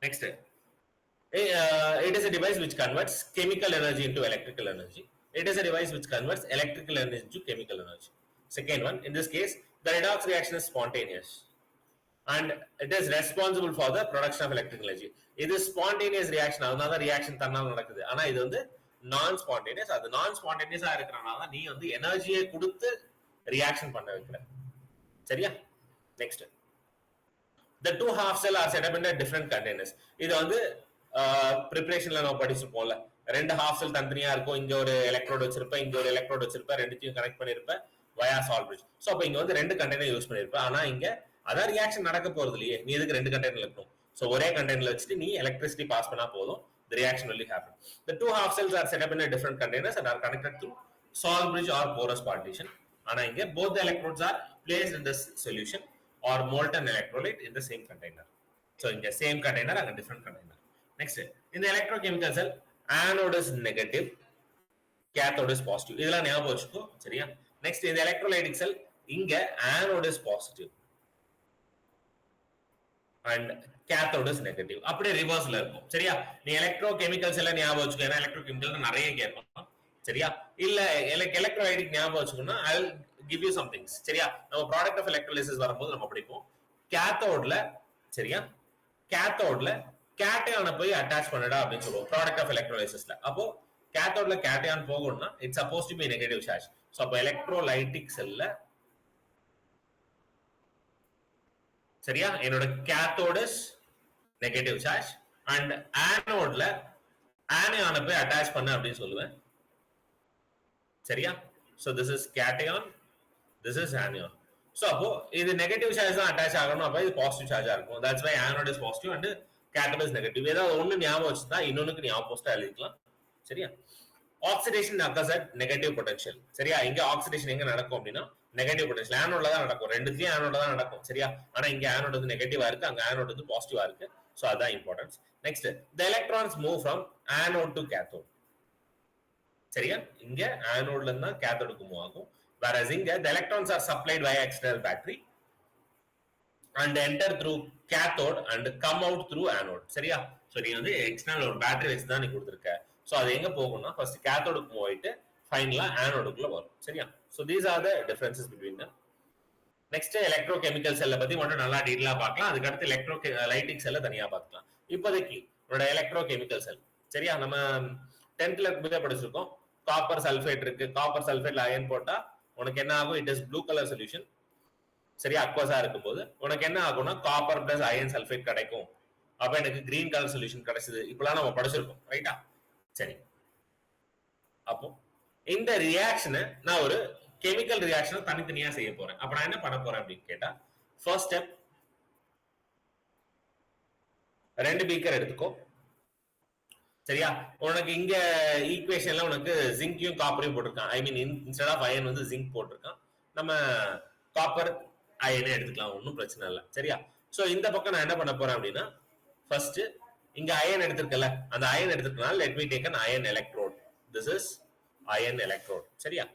Next, it is a device which converts chemical energy into electrical energy. It is a device which converts electrical energy into chemical energy. Second one, in this case, the redox reaction is spontaneous and it is responsible for the production of electrical energy. இது spontaneous reaction, அதனால reaction தன்னால நடக்குது. ஆனா இது வந்து நான் spontaneous. அது நான் ஸ்பான்டேனியஸா இருக்கிறனால நீ வந்து எனர்ஜியை கொடுத்து ரியாக்ஷன் பண்ண வைக்கிற. சரியா? Next, the two half cell are set up in a different containers. இது வந்து ப்ரிப்பரேஷன்ல நம்ம படிச்சிருப்போம்ல, ரெண்டு ஹாஃப் செல் தனித்தனியா இருக்கும். இங்க ஒரு எலக்ட்ரோட் வச்சிருப்பேன், இங்க ஒரு எலக்ட்ரோட் வச்சிருப்பேன், ரெண்டுத்தையும் கனெக்ட் பண்ணிருப்பேன் வயா சால்ட் பிரிட்ஜ். ஸோ அப்போ இங்க வந்து ரெண்டு கண்டெய்னர் யூஸ் பண்ணிருப்பேன். ஆனா இங்க அதான் ரியாக்ஷன் நடக்க போறது இல்லையே, நீ எதுக்கு ரெண்டு கண்டெய்னர் இருக்கணும்? ஸோ ஒரே கண்டெய்னர்ல வச்சுட்டு நீ எலக்ட்ரிசிட்டி பாஸ் பண்ணா போதும், the reaction will happen. The two half cells are set up in a different containers and are connected through salt bridge or porous partition. ஆனா இங்க both the electrodes are placed in the solution or molten electrolyte in the same container. So in the same container and a different container. Next, in the electrochemical cell, anode is negative, cathode is positive. இதெல்லாம் ஞாபகம் வச்சுக்கோ, சரியா? Next, in the electrolytic cell, இங்க anode is positive and cathode is negative. அப்படியே ரிவர்ஸ்ல இருக்கும், சரியா? நீ electrochemical cell ஞாபகம் வச்சுக்கோ, ஏன்னா electrochemical நிறைய கேட்பான், சரியா? இல்ல electrolytic ஞாபகம் வச்சுக்கோன்னா I'll give you some things, சரியா? நம்ம ப்ராடக்ட் ஆஃப் எலக்ட்ரோலிசிஸ் வரும்போது நம்ம படிப்போம். கேத்தோட்ல, சரியா, கேத்தோட்ல கேட்டையான போய் அட்டாச் பண்ணடா அப்படின்னு சொல்லுவோம் ப்ராடக்ட் ஆஃப் எலக்ட்ரோலிசிஸ்ல. அப்போ கேத்தோட்ல கேட்டையான் போகணும்னா it's supposed to be negative charge. So அப்போ எலக்ட்ரோலைட்டிக் செல்ல, சரியா, என்னோட cathode is negative charge and ஆனோட்ல ஆனியான போய் அட்டாச் பண்ண அப்படின்னு சொல்லுவேன், சரியா? So this is cation, this is anion. So அப்போ இது நெகட்டிவ் சார்ஜ் தான் அட்டாச் ஆகணும், அப்போ இது பாசிட்டிவ் சார்ஜா இருக்கும். That's why anode is positive and cathode is negative. ஏதாவது ஒண்ணு ஞாபகம் வச்சுட்டா இன்னொன்னுக்கு நீ ஆப்போசிட்டா எழுதிக்கலாம், சரியா? Oxidation occurs at negative potential, சரியா? இங்க ஆக்சிடேஷன் எங்க நடக்கும் அப்படின்னா நெகட்டிவ் பொட்டன்ஷியல், ஆனோட்ல தான் நடக்கும். ரெண்டுத்துலயும் ஆனோட்ல தான் நடக்கும், சரியா? ஆனா இங்க ஆனோட் வந்து நெகட்டிவா இருக்கு, அங்க ஆனோட் வந்து பாசிட்டிவா இருக்கு. சோ அதான் importance. Next, the electrons move from anode to cathode, சரியா? இங்க ஆனோட்ல இருந்து தான் கேத்தோடுக்கு மூவ் ஆகும். whereas இங்க the electrons are supplied via external battery and enter through cathode and come out through anode, சரியா? சோ நீ வந்து எக்ஸ்டர்னல் ஒரு பேட்டரி வச்சு தான் நீ கொடுத்திருக்க. சோ அது எங்க போகும்னா ஃபர்ஸ்ட் கேத்தோடுக்கு மூவ் ஆயிட்டு ஃபைனலா ஆனோடுக்குள்ள வரும், சரியா? So these are the differences between them. Next, electrochemical செல்ல பத்தி மட்டும் நல்லா டீடைலா பார்க்கலாம். அதுக்கு அடுத்து எலக்ட்ரோலைட்டிக் செல்ல தனியா பார்க்கலாம். இப்போதைக்கு உன்னோட எலக்ட்ரோகெமிக்கல் செல், சரியா? நம்ம 10th இருக்கும்போதே படிச்சிருக்கோம். காப்பர் சல்ஃபேட் இருக்கு, காப்பர் சல்ஃபேட்ல அயன் போட்டா உனக்கு என்ன ஆகும்? It is blue colour solution, சரியா? அக்வஸா இருக்கும் போது உனக்கு என்ன ஆகும்னா காப்பர் பிளஸ் அயன் சல்ஃபேட் கிடைக்கும். அப்ப எனக்கு கிரீன் கலர் சொல்யூஷன் கிடைச்சது. இப்பெல்லாம் நம்ம படிச்சிருக்கோம், ரைட்டா? சரி, அப்போ இந்த ரியாக்ஷனை நான் ஒரு கெமிக்கல் ரியாக்ஷனை தனித்தனியா செய்ய போறேன். அப்ப நான் என்ன பண்ண போறேன் அப்படின்னு கேட்டா, ஃபர்ஸ்ட் ஸ்டெப், ரெண்டு பீக்கர் எடுத்துக்கோ, சரியா? உனக்கு இங்க ஈக்குவேஷன்ல உனக்கு ஜிங்கையும் காப்பரையும் போட்டிருக்கான். ஐ மீன் இன்ஸ்டெட் ஆஃப் அயன் வந்து ஜிங்க் போட்டிருக்கான். நம்ம காப்பர் அயனே எடுத்துக்கலாம், ஒன்றும் பிரச்சனை இல்லை, சரியா? சோ இந்த பக்கம் நான் என்ன பண்ண போறேன் அப்படின்னா, ஃபர்ஸ்ட் இங்க அயன் எடுத்திருக்கல, அந்த அயன் எடுத்துக்கனால let me take an ion electrode. This is ion electrode, சரியா?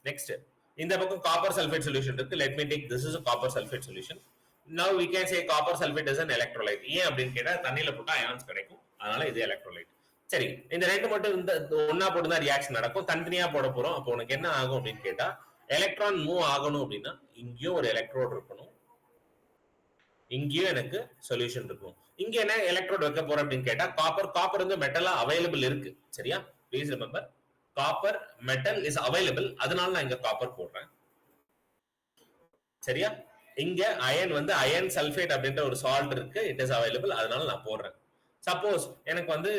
நெக்ஸ்ட், இந்த பக்கம் காப்பர் சல்ஃபேட் சொல்யூஷன் இருக்கு. Let me take this is copper sulphate solution. Now we can say copper sulphate is an electrolyte. ஏன் அப்படின்னு கேட்டா தண்ணியில போட்டா ions கிடைக்கும், அதனால இது எலக்ட்ரோலைட். சரி, இந்த ரெண்டு மட்டும் இந்த ஒன்னா போட்டு தான் ரியாக்ஷன் நடக்கும், தனித்தனியா போட போறோம். அப்போ உனக்கு என்ன ஆகும் அப்படின்னு கேட்டா, எலக்ட்ரான் மூவ் ஆகணும் அப்படின்னா இங்கேயும் ஒரு எலக்ட்ரோட் இருக்கணும், இங்கேயும் எனக்கு சொல்யூஷன் இருக்கணும். இங்க என்ன எலக்ட்ரோட் வைக்க போறோம் அப்படின்னு கேட்டா, காப்பர் வந்து மெட்டலா அவைலபிள் இருக்கு, சரியா? Please remember, copper metal is available, அதனால நான் இங்க காப்பர் போடுறேன், சரியா? இங்க அயன் வந்து அயன் சல்ஃபேட் அப்படின்ற ஒரு சால்ட் இருக்கு, இட் இஸ் அவைலபிள், அதனால நான் போடுறேன். சப்போஸ் எனக்கு வந்து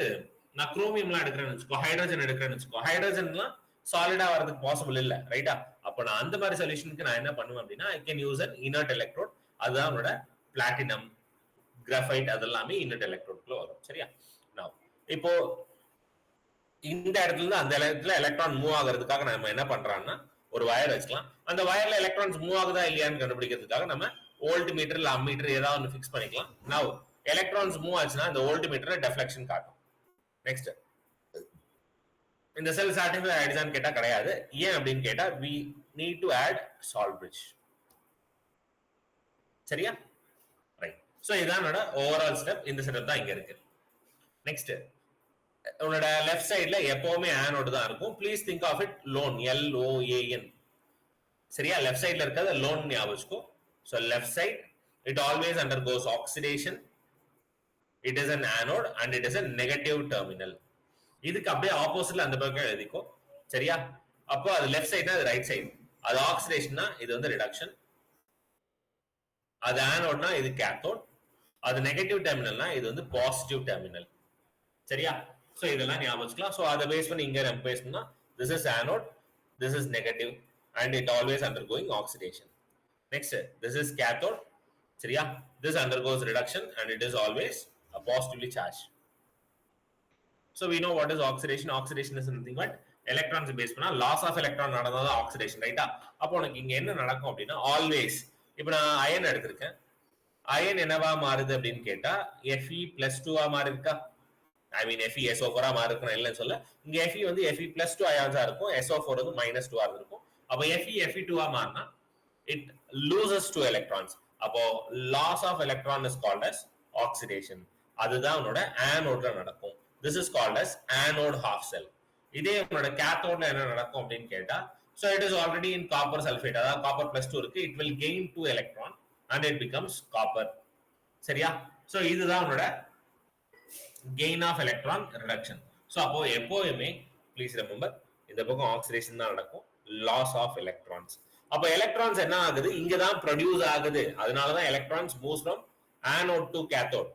நான் குரோமியம்லாம் எடுக்கிறேன்னு வச்சுக்கோ, ஹைட்ரஜன் எடுக்கிறேன்னு வச்சுக்கோ, ஹைட்ரஜன்லாம் சாலிடா வரதுக்கு பாசிபிள் இல்ல, ரைட்டா? அப்ப நான் அந்த மாதிரி சொல்யூஷனுக்கு நான் என்ன பண்ணுவேன் அப்படின்னா, I can use and inert electrode. அதுதான் என்னோட பிளாட்டினம், கிராஃபைட், அதெல்லாமே இனர்ட் எலக்ட்ரோட்ல வரும், சரியா? நான் இப்போ இந்த இடத்துல இருந்து அந்த இடத்துல எலக்ட்ரான் மூவ் ஆகுறதுக்காக நம்ம என்ன பண்றான்னா, ஒரு வயர் வச்சுக்கலாம். அந்த வயர்ல எலக்ட்ரான்ஸ் மூவ் ஆகுதா இல்லையான்னு கண்டுபிடிக்கிறதுக்காக நம்ம வோல்ட் மீட்டர் இல்ல அம்மீட்டர் ஏதாவது ஒன்று ஃபிக்ஸ் பண்ணிக்கலாம். நவ் எலக்ட்ரான்ஸ் மூவ் ஆச்சுன்னா இந்த வோல்ட் மீட்டர்ல டெஃப்ளெக்ஷன் காட்டும். நெக்ஸ்ட், இந்த செல் சாட்டிஸ்ஃபை ஆயிடுச்சான்னு கேட்டா கிடையாது. ஏன் அப்படின்னு கேட்டா we need to add salt bridge, சரியா? ரைட். ஸோ இதான் ஓவரால் ஸ்டெப். இந்த ஸ்டெப் தான் இங்க இருக்கு. நெக்ஸ்ட் உன்னோட லெஃப்ட் சைட்ல எப்பவுமே ஆனோடு தான் இருக்கும். Please think of it loan, LOAN. சரியா? லெஃப்ட் சைட்ல இருக்கிறது லோன் ஞாபகம் வச்சுக்கோ. So left side it always undergoes oxidation, it is an anode and it is a negative terminal. இதுக்கு அப்படியே ஆப்போசிட்ல அந்த பக்கம் எழுதிக்கோ. சரியா? அப்போ அது லெஃப்ட் சைட்னா அது ரைட் சைடு. அது ஆக்சிடேஷன்னா இது வந்து ரிடக்ஷன், அது ஆனோட்னா இது கேத்தோட், அது நெகட்டிவ் டெர்மினல்னா இது வந்து பாசிட்டிவ் டெர்மினல். சரியா? சோ இதெல்லாம் ஞாபகம் வச்சுக்கலாம். சோ அதை பேஸ் பண்ணி இங்க நம்ம பேசணும்னா this is anode, this is negative and it always undergoing oxidation. Next, this is cathode. சரியா? This undergoes reduction and it is always a positively charged. So we know what is oxidation. Oxidation is nothing but electrons base பண்ணா loss of electron நடந்தா oxidation, ரைட்டா? அப்போ உனக்கு இங்க என்ன நடக்கும் அப்படின்னா always, இப்போ நான் அயன் எடுத்திருக்கேன், அயன் என்னவா மாறுது அப்படின்னு கேட்டா Fe+2 மாறி இருக்கா? I mean FeSO4 மாறி இருக்கணும் இல்லைன்னு சொல்ல. இங்க Fe வந்து Fe+2 அயான்ஸா இருக்கும், SO4 வந்து -2 இருக்கும். அப்போ Fe2 மாறினா it loses 2 electrons. அப்போ loss of electron is called as oxidation. அதுதான் உன்னோட ஆனோட்ல நடக்கும். This is called as anode half cell. இதே உன்னோட கேத்தோட்ல என்ன நடக்கும் அப்படின்னு கேட்டா, so it is already in copper sulfate, அதாவது copper+2 இருக்கு, it will gain 2 electron and it becomes copper. சரியா? so இதுதான் உன்னோட gain of electron reduction. so அப்போ எப்போவுமே please remember இந்த பக்கம் ஆக்சிடேஷன் தான் நடக்கும், loss of electrons. அப்போ எலக்ட்ரான்ஸ் என்ன ஆகுது, இங்க தான் ப்ரொடியூஸ் ஆகுது. அதனால தான் electrons moves from anode to cathode.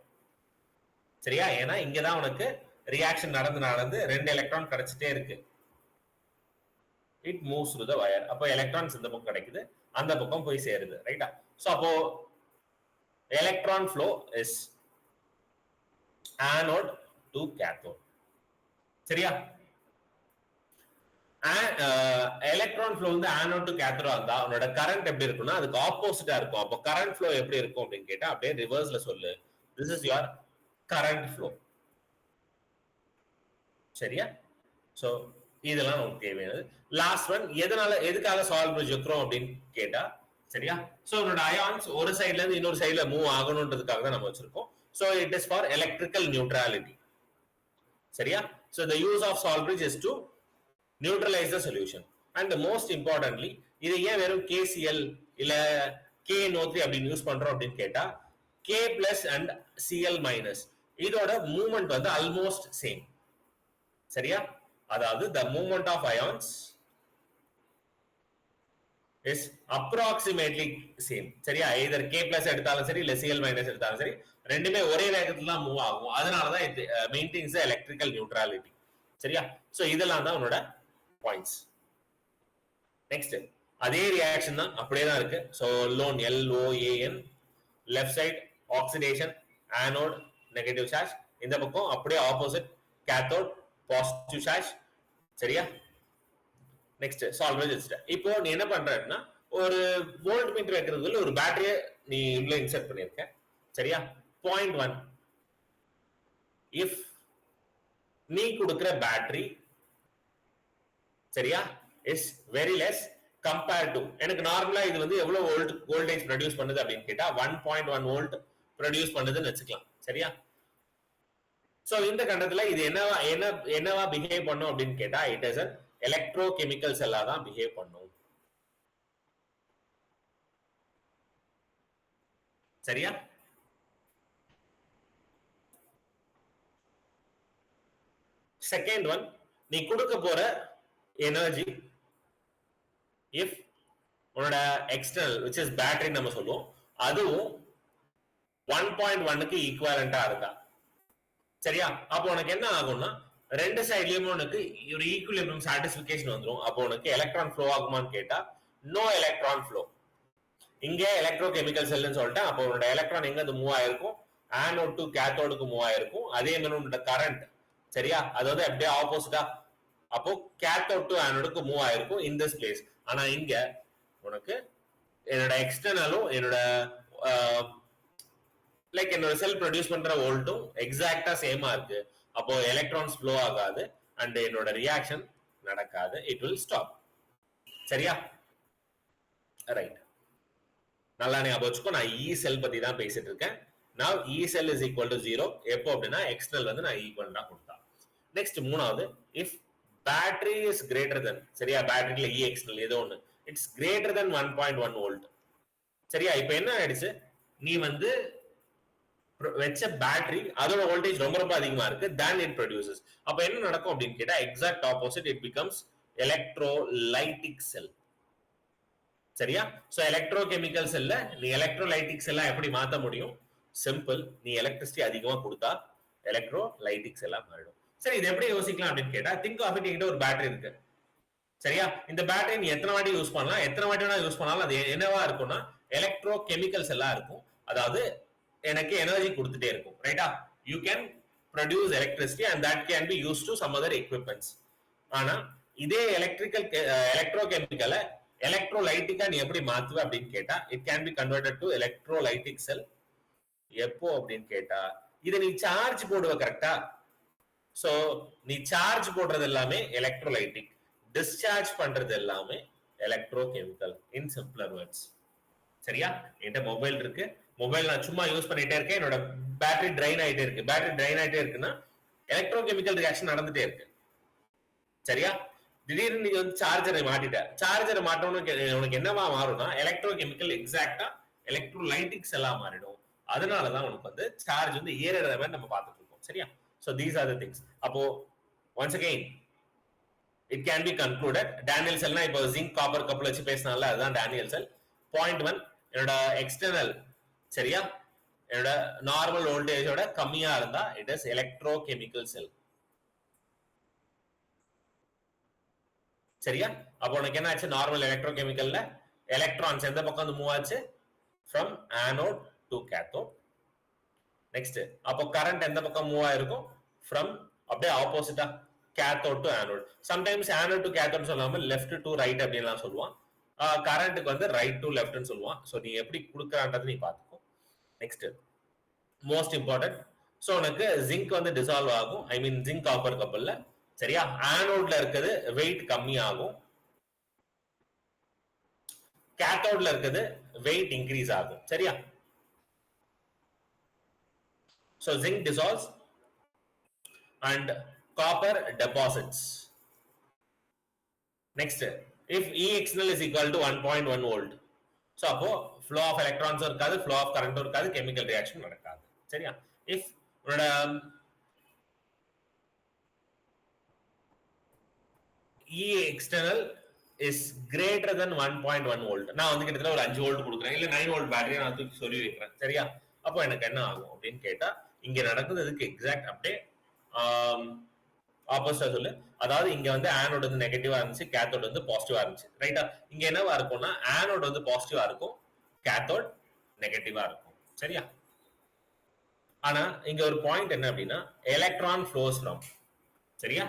சரியா? ஏன்னா இங்க தான் உனக்கு ரியாக்ஷன் நடந்து 2 எலக்ட்ரான் கிடைச்சிட்டே இருக்கு. It moves through the wire. அப்போ எலக்ட்ரான்ஸ் இந்த பக்கம் கிடைக்குது, அந்த பக்கம் போய் சேருது, ரைட்டா? சோ அப்போ electron flow is anode to cathode. சரியா? எலக்ட்ரான் ஃப்ளோ வந்து anode to cathode இருந்தா உன்னோட கரண்ட் எப்படி இருக்கும்னா அதுக்கு ஆப்போசிட்டா இருக்கும். அப்போ கரண்ட் ஃப்ளோ எப்படி இருக்கும் அப்படின்னு கேட்டா அப்படியே ரிவர்ஸ்ல சொல்லு. This is your current flow. சரியா? சோ இதெல்லாம் நமக்கு தேவையானது. லாஸ்ட் ஒன், எதுக்காக சால்ட் பிரிட்ஜ் வைக்கிறோம் அப்படின்னு கேட்டா, சரியா? சோ உன்னோட அயான்ஸ் ஒரு சைடுல இருந்து இன்னொரு சைடுல மூவ் ஆகணும்ன்றதுக்காக தான் நம்ம வச்சிருக்கோம். So it is for electrical neutrality. சரியா? So the use of salt bridge is to neutralize the solution. And most importantly, இது ஏன் வெறும் KCl இல்ல KNO3 அப்படின்னு யூஸ் பண்றோம் அப்படின்னு கேட்டா, K plus and Cl minus இதோட மூவ்மெண்ட் வந்து ஆல்மோஸ்ட் சேம். சரியா? அதாவது the movement of ions is approximately same. சரியா? either K plus எடுத்தாலும் சரி இல்ல Cl minus எடுத்தாலும் சரி, ரெண்டுமே ஒரே வேகத்துல தான் மூவ் ஆகும். அதனால தான் it maintains the electrical neutrality. சரியா? சோ இதெல்லாம் தான் உன்னோட பாயிண்ட்ஸ். நெக்ஸ்ட் அதே ரியாக்ஷன் தான் அப்படியே தான் இருக்கு. So loan, LOAN, left side oxidation, anode negative charge, இந்த பக்கம் அப்படியே ஆப்போசிட் கேத்தோட் பாசிட்டிவ் சார்ஜ். சரியா? நெக்ஸ்ட் சால்வேஜ் வச்சுட்டேன். இப்போ நீ என்ன பண்றன்னா ஒரு வோல்ட் மீட்டர் வைக்கிறதுல ஒரு பேட்டரியை நீ உள்ள இன்சர்ட் பண்ணிருக்க. சரியா? 0.1 இஃப் நீ கொடுக்கிற பேட்டரி, சரியா, is very less compared to, எனக்கு நார்மலா இது வந்து எவ்வளவு வோல்டேஜ் ப்ரொடியூஸ் பண்ணுது அப்படின்னு கேட்டா 1.1 வோல்ட் ப்ரொடியூஸ் பண்ணுதுன்னு வச்சுக்கலாம். சரியா? சோ இந்த கண்டத்துல இது என்னவா பிஹேவ் பண்ணும் அப்படின்னு கேட்டா இட் இஸ் an எலக்ட்ரோகெமிக்கல் செல்லா தான் பிஹேவ் பண்ணும். சரியா? செகண்ட் ஒன், நீ கொடுக்க போற எனர்ஜி இஃப் உன்னோட எக்ஸ்டர்னல் which is பேட்டரி நம்ம சொல்லுவோம், அதுவும் 1.1க்கு ஈக்குவலண்டா இருக்கா. சரியா? அப்போ உனக்கு என்ன ஆகும்னா ரெண்டு சைட்லயும் உனக்கு ஒரு ஈக்குவலிபிரியம் சாட்டிஸ்பிகேஷன் வந்துரும். அப்போ உனக்கு எலக்ட்ரான் ஃப்ளோ ஆகுமான்னு கேட்டா நோ எலக்ட்ரான் ஃப்ளோ. இங்க எலக்ட்ரோகெமிக்கல் செல்னு சொல்லிட்டேன். அப்போ உன்னோட எலக்ட்ரான் எங்க அது மூவ் ஆயிருக்கும், ஆனோட் டு கேத்தோடுக்கு மூவ் ஆயிருக்கும். அதே மாதிரி உன்னோட கரண்ட், சரியா, அது வந்து அப்படியே ஆப்போசிட்டா, அப்போ கேத்தோட் டு ஆனோடுக்கு மூவ் ஆயிருக்கும் இன் திஸ் பிளேஸ். ஆனா இங்க உனக்கு என்னோட எக்ஸ்டர்னலும் என்னோட லைக் என்னோட செல் ப்ரொடியூஸ் பண்ற வோல்ட்டும் எக்ஸாக்டா சேமா இருக்கு. அப்போ எலக்ட்ரான்ஸ் ஃப்ளோ ஆகாது அண்ட் என்னோட ரியாக்ஷன் நடக்காது, இட் வில் ஸ்டாப். சரியா? ரைட், நல்லா ஞாபகம் வச்சுக்கோ. நான் இ செல் பத்தி தான் பேசிட்டு இருக்கேன். now E cell is equal to 0 எப்போ அப்படின்னா external வந்து நான் ஈக்குவலண்டா கொடுத்தா. நெக்ஸ்ட் மூணாவது if battery is greater than, சரியா, பேட்டரியில E external ஏதோ ஒன்று, it's greater than 1.1 volt, சரியா. இப்போ என்ன ஆயிடுச்சு, நீ வந்து வச்ச பேட்டரி அதோட வோல்டேஜ் ரொம்ப ரொம்ப அதிகமா இருக்கு than it produces. அப்ப என்ன நடக்கும் அப்படின்னு கேட்டா exact opposite, it becomes electrolytic cell, சரியா. சோ எலக்ட்ரோகெமிக்கல் செல்ல நீ எலக்ட்ரோலைட்டிக் செல்லா எப்படி மாத்த முடியும்? சிம்பிள், நீ எலக்ட்ரிசிட்டி அதிகமா கொடுத்தா எலக்ட்ரோலைட்டிக் செல்லா மாறிடும். சரி, இது எப்படி யோசிக்கலாம் அப்படின்னு கேட்டா திங்க் ஆஃப் இட், என்கிட்ட ஒரு பேட்டரி இருக்கு, சரியா. இந்த பேட்டரி நீ எத்தனை வாட்டி யூஸ் பண்ணலாம், எத்தனை வாட்டி வேணா யூஸ் பண்ணாலும் அது என்னவா இருக்கும்னா எலக்ட்ரோகெமிக்கல் செல்லா இருக்கும். அதாவது எனக்கு எனர்ஜி கொடுத்துட்டே இருக்கும், ரைட்டா. You can produce electricity and that can be use to some other equipments. ஆனா இதே எலக்ட்ரோகெமிக்கலை எலக்ட்ரோலைட்டிக்கா நீ எப்படி மாத்துவ அப்படின்னு கேட்டா it can be converted to electrolytic cell. எப்போ அப்படின்னு கேட்டா இதை நீ சார்ஜ் போடுவ, கரெக்டா. சோ நீ சார்ஜ் போடுறது எல்லாமே எலக்ட்ரோலைட்டிக், டிஸ்சார்ஜ் பண்றது எல்லாமே எலக்ட்ரோகெமிக்கல், இன் சிம்பிளர் வேர்ட்ஸ், சரியா. என்கிட்ட மொபைல் இருக்கு, மொபைல் நான் சும்மா யூஸ் பண்ணிட்டே இருக்கேன், என்னோட பேட்டரி ட்ரைன் ஆயிட்டே இருக்கு. பேட்டரி ட்ரைன் ஆயிட்டே இருக்குன்னா எலக்ட்ரோகெமிக்கல் ரியாக்ஷன் நடந்துட்டே இருக்கு, சரியா. திடீர்னு நீங்க வந்து சார்ஜரை மாட்டிட்ட, சார்ஜரை மாட்டோம்னு உனக்கு என்னவா மாறும்னா எலக்ட்ரோகெமிக்கல் எக்ஸாக்டா எலக்ட்ரோலைட்டிக்ஸ் எல்லாம் மாறிடும். அதனாலதான் உனக்கு வந்து சார்ஜ் வந்து ஏறுற மாதிரி நம்ம பார்த்துட்டு இருக்கோம், சரியா. So these are the things. அப்போ once again it can be concluded Daniel cellனா இப்போ ஜிங்க் காப்பர் கப்பல் வச்சு பேசினால அதுதான் Daniel cell. பாயிண்ட் 1, என்னோட எக்ஸ்டர்னல், சரியா, என்னோட நார்மல் வோல்டேஜோட கம்மியா இருந்தா இட் இஸ் எலக்ட்ரோகெமிக்கல் செல், சரியா. அப்போ உனக்கு என்ன ஆச்சு, நார்மல் எலக்ட்ரோகெமிக்கல்ல எலக்ட்ரான்ஸ் எந்த பக்கம் வந்து மூவ் ஆச்சு, from anode to cathode. Next அப்போ கரண்ட் எந்த பக்கம் மூவ் ஆயிருக்கும், ஃப்ரம் அப்படியே ஆப்போசிட்டா cathode to anode. Sometimes anode to cathode சொல்லாம லெஃப்ட் டு ரைட் அப்படின்லாம் சொல்லுவான். கரண்ட்டுக்கு வந்து ரைட் டு லெஃப்ட்னு சொல்லுவான். ஸோ நீ எப்படி கொடுக்குறான்றது நீ பார்த்துக்கோ. நெக்ஸ்ட் மோஸ்ட் இம்பார்ட்டன்ட், ஸோ உனக்கு ஜிங்க் வந்து டிசால்வ் ஆகும், ஐ மீன் ஜிங்க் காப்பர் கப்பல்ல, சரியா. ஆனோட்ல இருக்குது வெயிட் கம்மி ஆகும், கேத்தோட்ல இருக்குது வெயிட் இன்க்ரீஸ் ஆகும், சரியா. So zinc dissolves and copper deposits. Next, if E external is equal to 1.1 volt, so அப்போ flow of electrons இருக்காது, flow of current இருக்காது, chemical reaction நடக்காது, சரியா. if உன்னோட E external is greater than 1.1 volt, நான் வந்து கிட்டத்தட்ட ஒரு 5 வோல்ட் கொடுக்குறேன், இல்ல 9 வோல்ட் பேட்டரியை நான் தூக்கி சொல்லி வைக்கிறேன், சரியா. அப்போ எனக்கு என்ன ஆகும் அப்படின்னு கேட்டா இங்க நடக்குதுக்கு எக்ஸாக்ட் அப்படியே ஆப்போசிட்டா சொல்லு. அதாவது இங்க வந்து ஆனோட் வந்து நெகட்டிவா இருந்துச்சு, கேத்தோட் வந்து பாசிட்டிவா இருந்துச்சு, ரைட்டா. இங்க என்னவா இருக்கும்னா ஆனோட் வந்து பாசிட்டிவா இருக்கும், கேத்தோட் நெகட்டிவா இருக்கும், சரியா. ஆனா இங்க ஒரு பாயிண்ட் என்ன அப்படின்னா எலக்ட்ரான் ஃப்ளோஸ் ஃப்ரம், சரியா.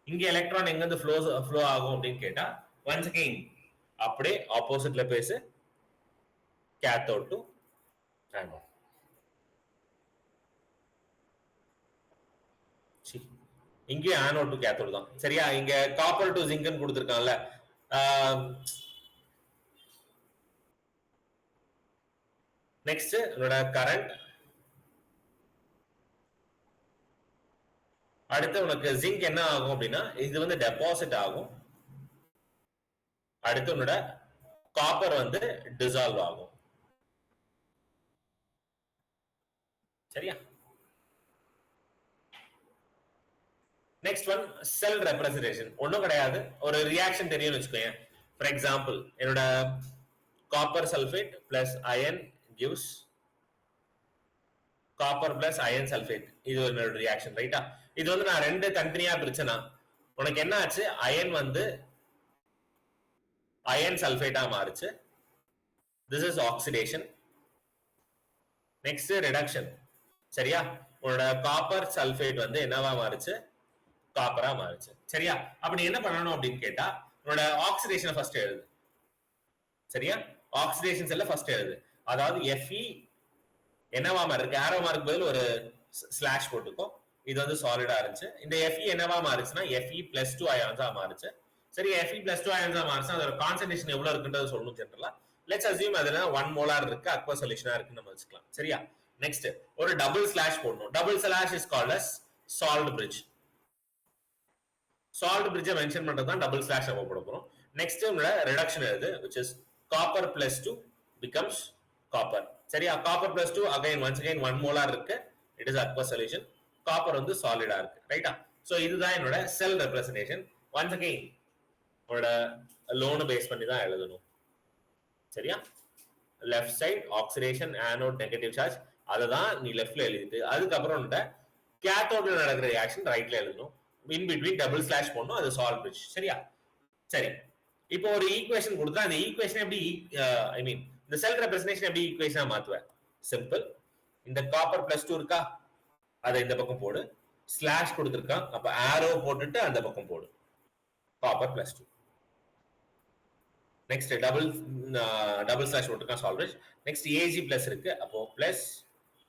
இங்க எலக்ட்ரான் எங்க இருந்து ஃப்ளோ ஆகும் அப்படின்னு கேட்டா ஒன்ஸ் அகைன் அப்படியே ஆப்போசிட்ல பேசு, கேத்தோட் டு ஆனோட். இங்கே ஆனோட் டு கேத்தோட் தான், சரியா. இங்க காப்பர் டு ஜிங்க்னு கொடுத்திருக்கான்ல, நெக்ஸ்ட் என்னோட கரண்ட், அடுத்து உனக்கு ஜிங்க் என்ன ஆகும் அப்படின்னா இது வந்து டெபாசிட் ஆகும், அடுத்து உன்னோட காப்பர் வந்து டிசால்வ் ஆகும், சரியா. நெக்ஸ்ட் ஒன் செல் ரெப்ரசன்டேஷன். ஒன்றும் கிடையாது, ஒரு ரியாக்ஷன் தெரியும்னு வச்சுக்கோங்க. ஃபார் எக்ஸாம்பிள் என்னோட copper sulphate plus iron gives copper plus iron sulphate, இது என்னோட ரியாக்ஷன், ரைட்டா. இது வந்து நான் ரெண்டு தனித்தனியா பிரிச்சேன்னா உனக்கு என்ன ஆச்சு, அயன் வந்து அயன் சல்ஃபேட்டா மாறுச்சு, this is oxidation. Next reduction, சரியா. உன்னோட காப்பர் சல்ஃபேட் வந்து என்னவா மாறுச்சு, காப்பரா மாறுச்சு, சரியா. அப்ப நீ என்ன பண்ணணும் அப்படின்னு கேட்டா உன்னோட ஆக்சிடேஷனை ஃபர்ஸ்ட் எழுது, சரியா. ஆக்சிடேஷன் செல்ல ஃபர்ஸ்ட் எழுது. அதாவது Fe என்னவா மாறி இருக்கு, ஆரோ மார்க் பதில் ஒரு ஸ்லாஷ் போட்டுக்கோ. இது வந்து சாலிடா இருந்துச்சு, இந்த Fe என்னவா மாறுச்சுன்னா Fe+2 அயான்ஸா மாறுச்சு, சரி. Fe+2 அயான்ஸா மாறுச்சுன்னா அதோட கான்சன்ட்ரேஷன் எவ்வளவு இருக்குன்றது சொல்லணும் ஜெனரலா. லெட்ஸ் அஸ்யூம் அதுல 1 மோலார் இருக்கு, அக்வா சொல்யூஷனா இருக்குன்னு நம்ம வச்சுக்கலாம். சரியா? நெக்ஸ்ட் ஒரு டபுள் ஸ்லாஷ் போடணும். Double slash is called as salt bridge. Salt பிரிட்ஜை மென்ஷன் பண்றது தான் டபுள் ஸ்லாஷ் நம்ம போட போறோம். நெக்ஸ்ட் ரிடக்ஷன் எழுது, which is copper plus 2 becomes copper. சரியா? copper plus 2 once again 1 molar இருக்கு, it is aqueous solution. copper வந்து சாலிடா இருக்கு. ரைட்டா? சோ இதுதான் என்னோட செல் ரெப்ரசன்டேஷன். once again உங்களோட லோன் பேஸ் பண்ணி தான் எழுதணும். சரியா? Left side oxidation, anode, negative charge, அதை தான் நீ லெஃப்ட்ல எழுதிட்டு அதுக்கப்புறம் கேத்தோட்ல நடக்கிற ரியாக்ஷன் ரைட்ல எழுதணும். இன் பிட்வீன் டபுள் ஸ்லாஷ் போடணும், அது சால்ட் பிரிட்ஜ். சரியா? சரி, இப்போ ஒரு ஈக்குவேஷன் கொடுத்தா அந்த ஈக்குவேஷன் எப்படி ஐ மீன் இந்த செல் ரெப்ரசன்டேஷன் எப்படி ஈக்குவேஷனா மாத்துவேன்? சிம்பிள். இந்த காப்பர் பிளஸ் 2 இருக்கா, அதை இந்த பக்கம் போடு. ஸ்லாஷ் கொடுத்துருக்கான், அப்ப ஆரோ போட்டுட்டு அந்த பக்கம் போடு. Copper plus 2. Next double slash போட்டுருக்கான், salt bridge. Next AG plus இருக்கு, அப்போ plus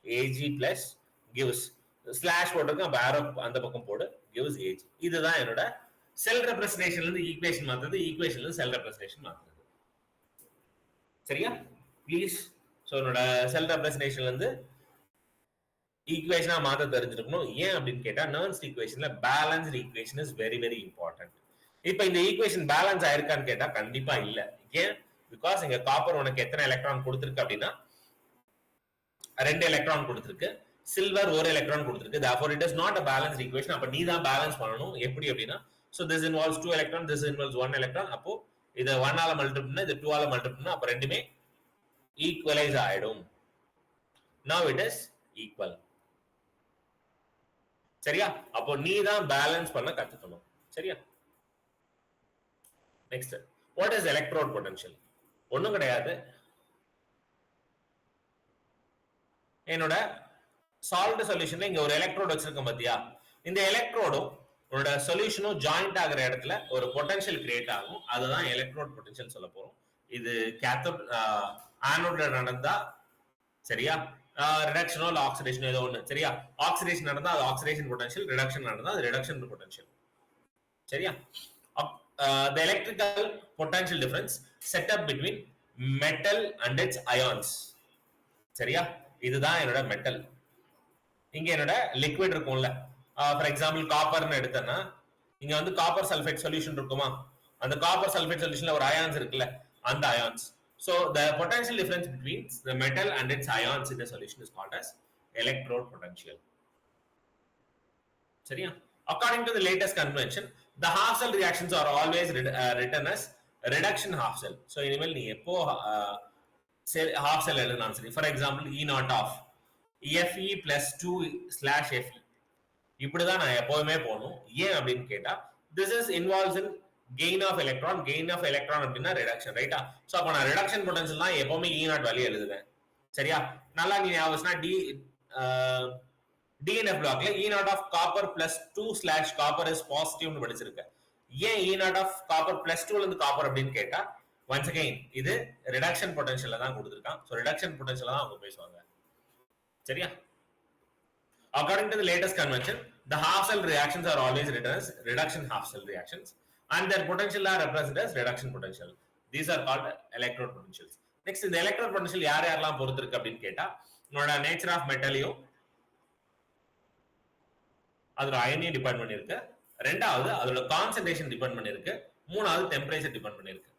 AG plus gives slash போட்டிருக்கேன், அப்ப ஆரோ அந்த பக்கம் போடு, gives age. இதுதான் என்னோட செல் ரெப்ரசன்டேஷன்ல இருந்து ஈக்குவேஷன் மாத்துறது, ஈக்குவேஷன்ல இருந்து செல் ரெப்ரசன்டேஷன் மாத்துறது. சரியா? ப்ளீஸ். சோ என்னோட செல் ரெப்ரசன்டேஷன்ல இருந்து ஈக்குவேஷனா மாத்த தெரிஞ்சிருக்கணும். ஏன் அப்படின்னு கேட்டா நர்ன்ஸ் ஈக்குவேஷன்ல balanced equation is very very important. இப்போ இந்த ஈக்குவேஷன் பேலன்ஸ் ஆயிருக்கான்னு கேட்டா கண்டிப்பா இல்ல. ஏன்? பிகாஸ் இங்க காப்பர் உனக்கு எத்தனை எலக்ட்ரான் கொடுத்திருக்கு அப்படின்னா 2 எலக்ட்ரான் கொடுத்திருக்கு, சில்வர் ஒரு எலக்ட்ரான் கொடுத்திருக்கு. therefore it is not a balanced equation. அப்ப நீ தான் பேலன்ஸ் பண்ணனும். எப்படி அப்படினா so this involves 2 electron, this involves 1 electron. அப்போ இத 1 ஆல மல்டிப்ளை பண்ணா இது 2 ஆல மல்டிப்ளை பண்ணா அப்ப ரெண்டுமே ஈக்குவலைஸ் ஆயிடும். now it is equal. சரியா? அப்போ நீ தான் பேலன்ஸ் பண்ண கத்துக்கணும். சரியா? Next, what is electrode potential? ஒண்ணும் கிடையாது. என்னோட சால்ட் சொல்யூஷன்ல இங்க ஒரு எலக்ட்ரோட் வச்சிருக்கோம் பாத்தியா, இந்த எலக்ட்ரோடும் உன்னோட சொல்யூஷனும் ஜாயிண்ட் ஆகிற இடத்துல ஒரு பொட்டன்ஷியல் கிரியேட் ஆகும், அதுதான் எலக்ட்ரோட் பொட்டன்ஷியல் சொல்ல போறோம். இது கேத்தோட் ஆனோட்ல நடந்தா சரியா, ரிடக்ஷனோ இல்ல ஆக்சிடேஷனோ ஏதோ ஒண்ணு. சரியா? ஆக்சிடேஷன் நடந்தா அது ஆக்சிடேஷன் பொட்டன்ஷியல், ரிடக்ஷன் நடந்தா அது ரிடக்ஷன் பொட்டன்ஷியல். சரியா? the electrical potential difference set up between metal and its ions. சரியா? இதுதான் என்னோட மெட்டல். இங்க என்னோட லிக்விட் இருக்கும்ல, ஃபார் எக்ஸாம்பிள் காப்பர்னு எடுத்தேன்னா இங்க வந்து காப்பர் சல்ஃபேட் சொல்யூஷன் இருக்குமா, அந்த காப்பர் சல்ஃபேட் சொல்யூஷன்ல ஒரு அயான்ஸ் இருக்குல்ல, அந்த ions. So the potential difference between the metal and its ions in the solution is called as electrode potential. சரியா? According to the latest convention, the half cell reactions are always written as reduction half cell. So இனிமேல் நீ எப்போ half cell எழுதணும் சரி, for example E naught of Fe plus 2/Fe, இப்படிதான் நான் எப்பவுமே போகணும். ஏன் அப்படின்னு கேட்டா this is involves in gain of electron. gain of electron அப்படின்னா ரிடக்ஷன். ரைட்டா? சோ அப்ப நான் ரிடக்ஷன் பொட்டன்ஷியல் தான் எப்பவுமே E naught வேல்யூ எழுதுவேன். சரியா? நல்லா நீ ஞாபகம் DNF பிளாக்ல E naught of copper plus 2/copper is positive னு படிச்சிருக்க. ஏன் E naught of copper plus 2 ல இருந்து காப்பர் அப்படின்னு கேட்டா once again இது ரிடக்ஷன் பொட்டன்ஷியல்ல தான் கொடுத்திருக்கான். சோ ரிடக்ஷன் பொட்டன்ஷியல் தான் அவங்க பேசுவாங்க. சரியா? According to the latest convention, the half cell reactions are always written as reduction half cell reactions and their potential are represented as reduction potential. These are called electrode potentials. Next, இந்த electrode potential யார் யாரெல்லாம் பொறுத்து இருக்கு அப்படின்னு கேட்டா உன்னோட nature of மெட்டலையும் அதோட அயனையும் depend பண்ணிருக்கு, ரெண்டாவது அதோட கான்சென்ட்ரேஷன் டிபெண்ட் பண்ணிருக்கு, மூணாவது டெம்பரேச்சர் டிபெண்ட் பண்ணிருக்கு.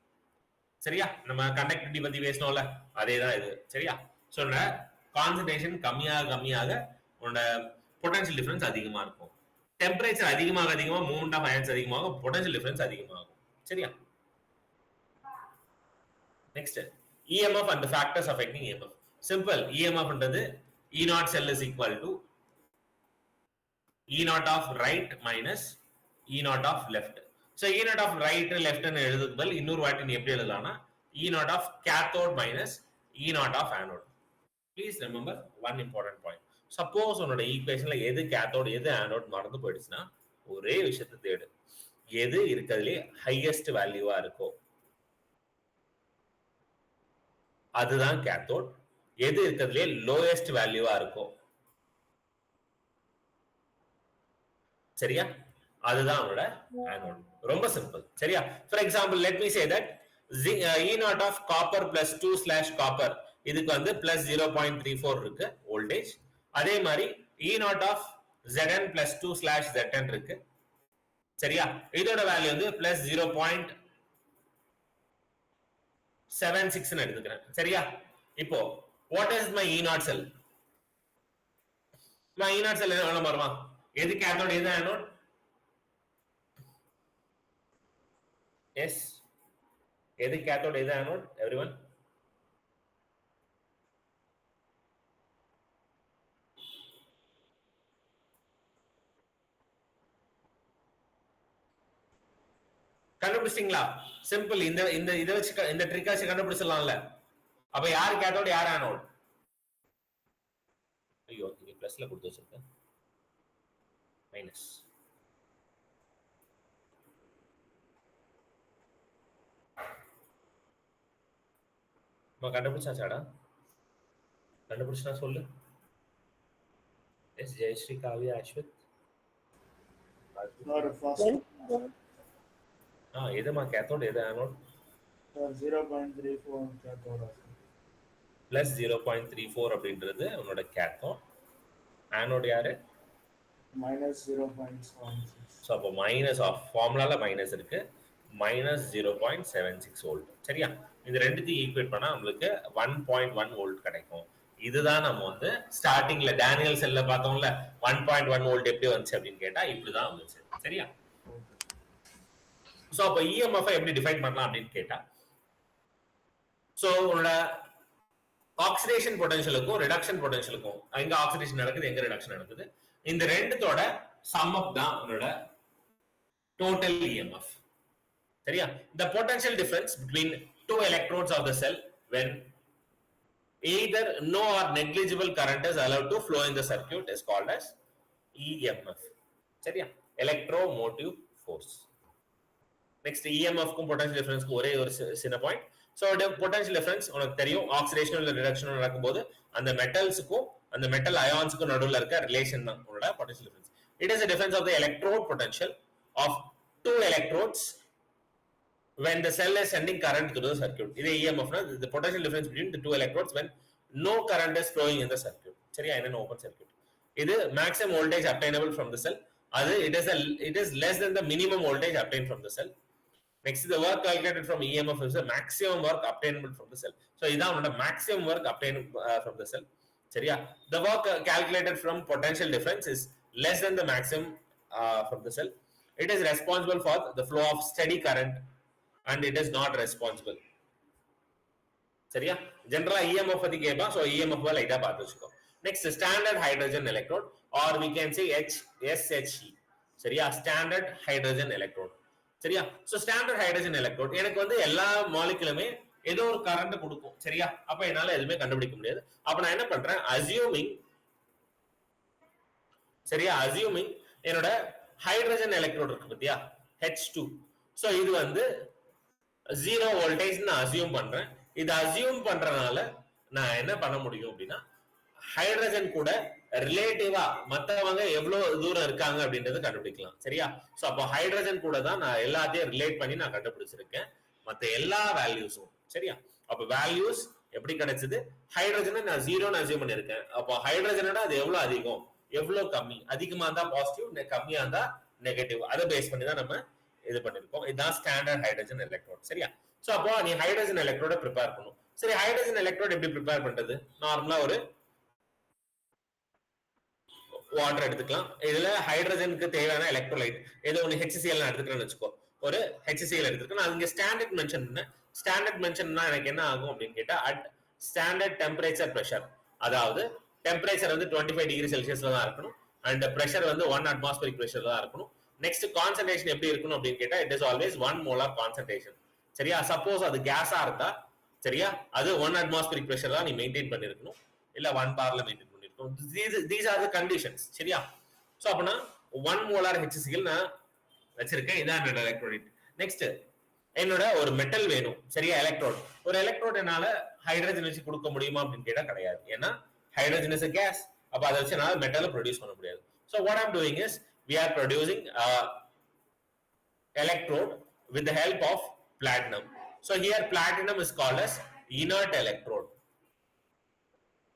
சரியா? நம்ம கண்டக்டிவிட்டி பத்தி பேசணும்ல, அதே தான் இது. சரியா? சோ கான்சென்ட்ரேஷன் கம்மியாக உன்னோட பொட்டன்ஷியல் டிஃபரன்ஸ் அதிகமா இருக்கும். டெம்பரேச்சர் அதிகமாக மூவ்மெண்ட் ஆஃப் அயன்ஸ் அதிகமாக பொட்டன்ஷியல் டிஃபரன்ஸ் அதிகமாகும். சரியா? Next, EMF and the factors affecting EMF. Simple. EMF ன்றது E naught cell is equal to E naught of right minus E naught of left. So E naught of right left ன்னு எழுதுறதுக்கு பதில் இன்னொரு வாட்டி நீ எப்படி எழுதலாம்னா E naught of cathode minus E naught of anode. Please remember one important point. Suppose உன்னோட ஈக்குவேஷன்ல எது cathode எது ஆனோட் மறந்து போயிடுச்சுன்னா ஒரே விஷயத்தை தேடு, எது இருக்கிறதுலே ஹையஸ்ட் வேல்யூவா இருக்கோ அதுதான் கேத்தோட், எது இருக்கிறதுலே லோயஸ்ட் வேல்யூவா இருக்கோ சரியா அதுதான் அவனோட ஆனோட். ரொம்ப சிம்பிள். சரியா? For example let me say that E naught of copper plus 2 slash copper இதுக்கு வந்து plus 0.34 இருக்கு வோல்டேஜ். அதே மாதிரி E naught of Zn plus 2 slash Zn இருக்கு. சரியா? இதோட வேல்யூ வந்து plus 0.76 எடுத்துக்கிறேன். சரியா? இப்போ what is my E naught cell? my E naught cell என்ன வருமா? எது cathode எது anode? yes, எது cathode எது anode? everyone? கண்டுபிடிச்சிங்களா? சிம்பிள். இந்த இந்த இத வச்சு இந்த ட்ரிக் வச்சு கண்டுபிடிச்சிடலாம்ல. அப்ப யார் கேத்தோட் யார் ஆனோட்? ஐயோ இங்க பிளஸ்ல கொடுத்து வச்சிருக்கேன். மைனஸ். கண்டுபிடிச்சாச்சாடா? கண்டுபிடிச்சா சொல்லு. S Jayashree, Kavya, as with. எதுமா கேத்தோட் எது ஆனோட்? 0.34 கேத்தோட். பிளஸ் 0.34 அப்படின்றது உன்னோட கேத்தோட். ஆனோட் யாரு? -0.76. ஸோ அப்போ மைனஸ் ஆஃப் ஃபார்முலால மைனஸ் இருக்கு. -0.76 வோல்ட். சரியா? இந்த ரெண்டுத்தையும் ஈக்குவேட் பண்ணா நம்மளுக்கு 1.1 வோல்ட் கிடைக்கும். இதுதான் நம்ம வந்து ஸ்டார்டிங்ல டேனியல் செல்ல பார்த்தோம்ல 1.1 வோல்ட் எப்படி வந்துச்சு அப்படின்னு கேட்டா இப்படிதான் வந்துச்சு. சரியா? சோ அப்ப இஎம்எஃப் எப்படி டிஃபைன் பண்ணலாம் அப்படின்னு கேட்டா, சோ உங்களோட ஆக்சிடேஷன் பொட்டன்ஷியலுக்கும் ரிடக்ஷன் பொட்டன்ஷியலுக்கும் எங்க ஆக்சிடேஷன் நடக்குது எங்க ரிடக்ஷன் நடக்குது இந்த ரெண்டுத்தோட சம் அப் தான் உங்களோட டோட்டல் இஎம்எஃப். சரியா? the potential difference between two electrodes of the cell when either no or negligible current is allowed to flow in the circuit is called as EMF. சரியா? electromotive force. Next இஎம்எஃப்க்கும் potential டிஃபரன்ஸ்க்கு ஒரே ஒரு சின்ன point. So potential difference உனக்கு தெரியும், oxidation இல்லை reduction நடக்கும்போது அந்த மெட்டல்ஸுக்கும் அந்த மெட்டல் அயான்ஸுக்கும் நடுவில் இருக்க ரிலேஷன் தான் உங்களோட potential difference. It is difference of the electrode potential of two electrodes when the cell is sending current through the circuit. இது EMF னா the potential difference between the two electrodes when no current is flowing in the circuit. சரியா? in an open circuit. இது maximum voltage obtainable from the cell. அது it is less than the minimum voltage obtained from the cell. Next, the work calculated from EMF is the maximum work obtainable from the cell. So, this is the maximum work obtained from the cell. சரியா? The work calculated from potential difference is less than the maximum from the cell. It is responsible for the flow of steady current and it is not responsible. சரியா? General EMF பத்தி கேட்பா. So, EMF லைட்டா பார்த்து வச்சுக்கோ. Next, standard hydrogen electrode or we can say SHE. சரியா? Standard hydrogen electrode. சரியா? So standard hydrogen electrode எனக்கு வந்து எல்லா மாலிகுலுமே ஏதோ ஒரு கரண்ட் கொடுக்கும். சரியா? அப்ப என்னால எதுவுமே கண்டுபிடிக்க முடியாது. அப்ப நான் என்ன பண்றேன், அசியூமிங், சரியா, அசியூமிங் என்னோட ஹைட்ரஜன் எலக்ட்ரோட் இருக்கு பத்தியா, H2. சோ இது வந்து 0 வோல்டேஜ் நான் அசியூம் பண்றேன். இது அசியூம் பண்றதுனால நான் என்ன பண்ண முடியும் அப்படின்னா, ஹைட்ரஜன் கூட ரிலேட்டிவா மத்தவங்க எவ்வளவு தூரம் இருக்காங்க அப்படின்றத கண்டுபிடிக்கலாம். சரியா? சோ அப்போ ஹைட்ரஜன் கூட தான் நான் எல்லாத்தையும் ரிலேட் பண்ணி நான் கண்டுபிடிச்சிருக்கேன் மத்த எல்லா வேல்யூஸும். சரியா? அப்ப வேல்யூஸ் எப்படி கிடைச்சது, ஹைட்ரஜனை நான் 0ன்னு அசியூம் பண்ணிருக்கேன். அப்போ ஹைட்ரஜனோட அது எவ்வளவு அதிகம் எவ்வளவு கம்மி, அதிகமா இருந்தா பாசிட்டிவ், கம்மியா இருந்தா நெகட்டிவ், அதை பேஸ் பண்ணி தான் நம்ம இது பண்ணிருக்கோம். இதுதான் ஸ்டாண்டர்ட் ஹைட்ரஜன் எலக்ட்ரோட். சரியா? சோ அப்போ நீ ஹைட்ரஜன் எலக்ட்ரோட ப்ரிப்பேர் பண்ணும். சரி, ஹைட்ரஜன் எலக்ட்ரோட் எப்படி ப்ரிப்பேர் பண்றது? நார்மலா ஒரு வாட்டர் எடுத்துக்கலாம். இதுல ஹைட்ரஜனுக்கு தேவையான எலக்ட்ரோலைட் ஏதோ ஒன்று HCl எடுத்துக்கிறேன்னு வச்சுக்கோ. ஒரு HCl எடுத்துருக்கேன். நான் இங்க ஸ்டாண்டர்ட் மென்ஷன் பண்ணேன். ஸ்டாண்டர்ட் மென்ஷன்னா எனக்கு என்ன ஆகும் அப்படின்னு கேட்டா, அட் ஸ்டாண்டர்ட் டெம்பரேச்சர் பிரஷர், அதாவது டெம்பரேச்சர் வந்து 25 டிகிரி செல்சியஸ்ல தான் இருக்கணும் அண்ட் பிரஷர் வந்து 1 அட்மாஸ்பரிக் பிரஷர் தான் இருக்கணும். நெக்ஸ்ட் கான்சன்ட்ரேஷன் எப்படி இருக்கணும் அப்படின்னு கேட்டா, it is always 1 molar concentration. சரியா? சப்போஸ் அது கேஸா இருந்தா, சரியா, அது 1 அட்மாஸ்பரிக் பிரஷர் தான் நீ மெயின்டைன் பண்ணிருக்கணும், இல்ல 1 பார்ல மெயின்டைன் பண்ணிருக்கணும். These are the conditions. சரியா? சோ அப்பனா 1 மோலார் HCl நான் வச்சிருக்கேன். இதான் என்னோட எலக்ட்ரோலைட். நெக்ஸ்ட் என்னோட ஒரு மெட்டல் வேணும். சரியா? எலக்ட்ரோட். ஒரு எலக்ட்ரோட் என்னால ஹைட்ரஜன் வச்சு கொடுக்க முடியுமா அப்படின்னு கேட்டா கிடையாது. ஏன்னா ஹைட்ரஜன் இஸ் a gas. அப்ப அதை வச்சு என்னால மெட்டலை ப்ரொடியூஸ் பண்ண முடியாது. So what I'm doing is we are producing electrode with the help of platinum. So here platinum is called as inert electrode.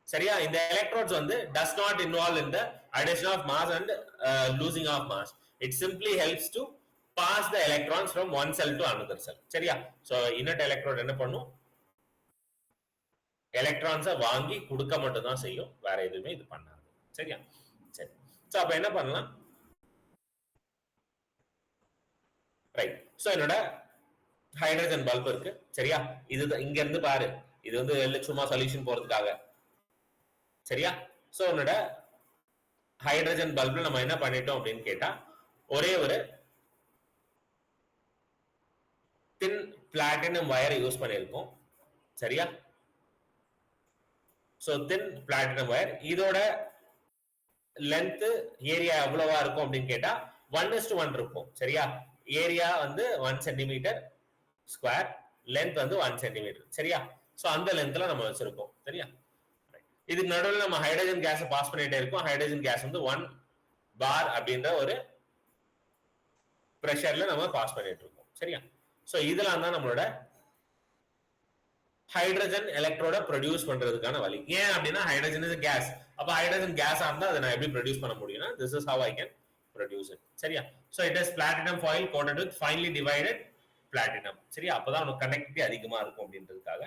சரியா? இந்த electrodes வந்து does not involve in the addition of mass and losing of mass. It simply helps to pass the electrons from one cell to another cell. சரியா? So inert electrode என்ன பண்ணும்? எலக்ட்ரான்ஸை வாங்கி கொடுக்க மட்டும் தான் செய்யும், வேற எதுவுமே இது பண்ணாது. சரியா? சரி. சோ அப்ப என்ன பண்ணலாம்? ரைட். சோ என்னோட ஹைட்ரஜன் பல்ப் இருக்கு. சரியா? இது இங்க இருந்து பாரு, இது வந்து சும்மா சொல்யூஷன் போறதுக்காக. சரியா? சோ என்னோட ஹைட்ரஜன் பல்ப்ல நம்ம என்ன பண்ணிட்டோம் அப்படின்னு கேட்டா, ஒரே ஒரு தின் பிளாட்டினம் வயரை யூஸ் பண்ணியிருக்கோம். சரியா? சோ தின் பிளாட்டினம் வயர், இதோட லென்த் ஏரியா எவ்வளவா இருக்கும் அப்படின்னு கேட்டா 1:1 இருக்கும். சரியா? ஏரியா வந்து 1 சென்டிமீட்டர் ஸ்கொயர், லென்த் வந்து 1 சென்டிமீட்டர். சரியா? சோ அந்த லென்த்ல நம்ம வச்சிருக்கோம். சரியா? இதுக்கு நடுவில் நம்ம ஹைட்ரஜன் கேஸ் பாஸ் பண்ணிட்டே இருக்கோம். ஹைட்ரஜன் கேஸ் வந்து 1 bar அப்படின்ற ஒரு பிரஷர்ல நம்ம பாஸ் பண்ணிட்டு இருக்கோம். சரியா? சோ இதெல்லாம் தான் நம்மளோட ஹைட்ரஜன் எலக்ட்ரோட ப்ரொடியூஸ் பண்றதுக்கான வழி. ஏன் அப்படின்னா ஹைட்ரஜன் இஸ் கேஸ். அப்ப ஹைட்ரஜன் கேஸ் இருந்தா அதை நான் எப்படி ப்ரொடியூஸ் பண்ண முடியும்னா, this is how I can produce it. சரியா? so it is platinum foil coated with finely divided platinum. சரியா? அப்பதான் உங்களுக்கு கனெக்டிவிட்டி அதிகமா இருக்கும் அப்படின்றதுக்காக.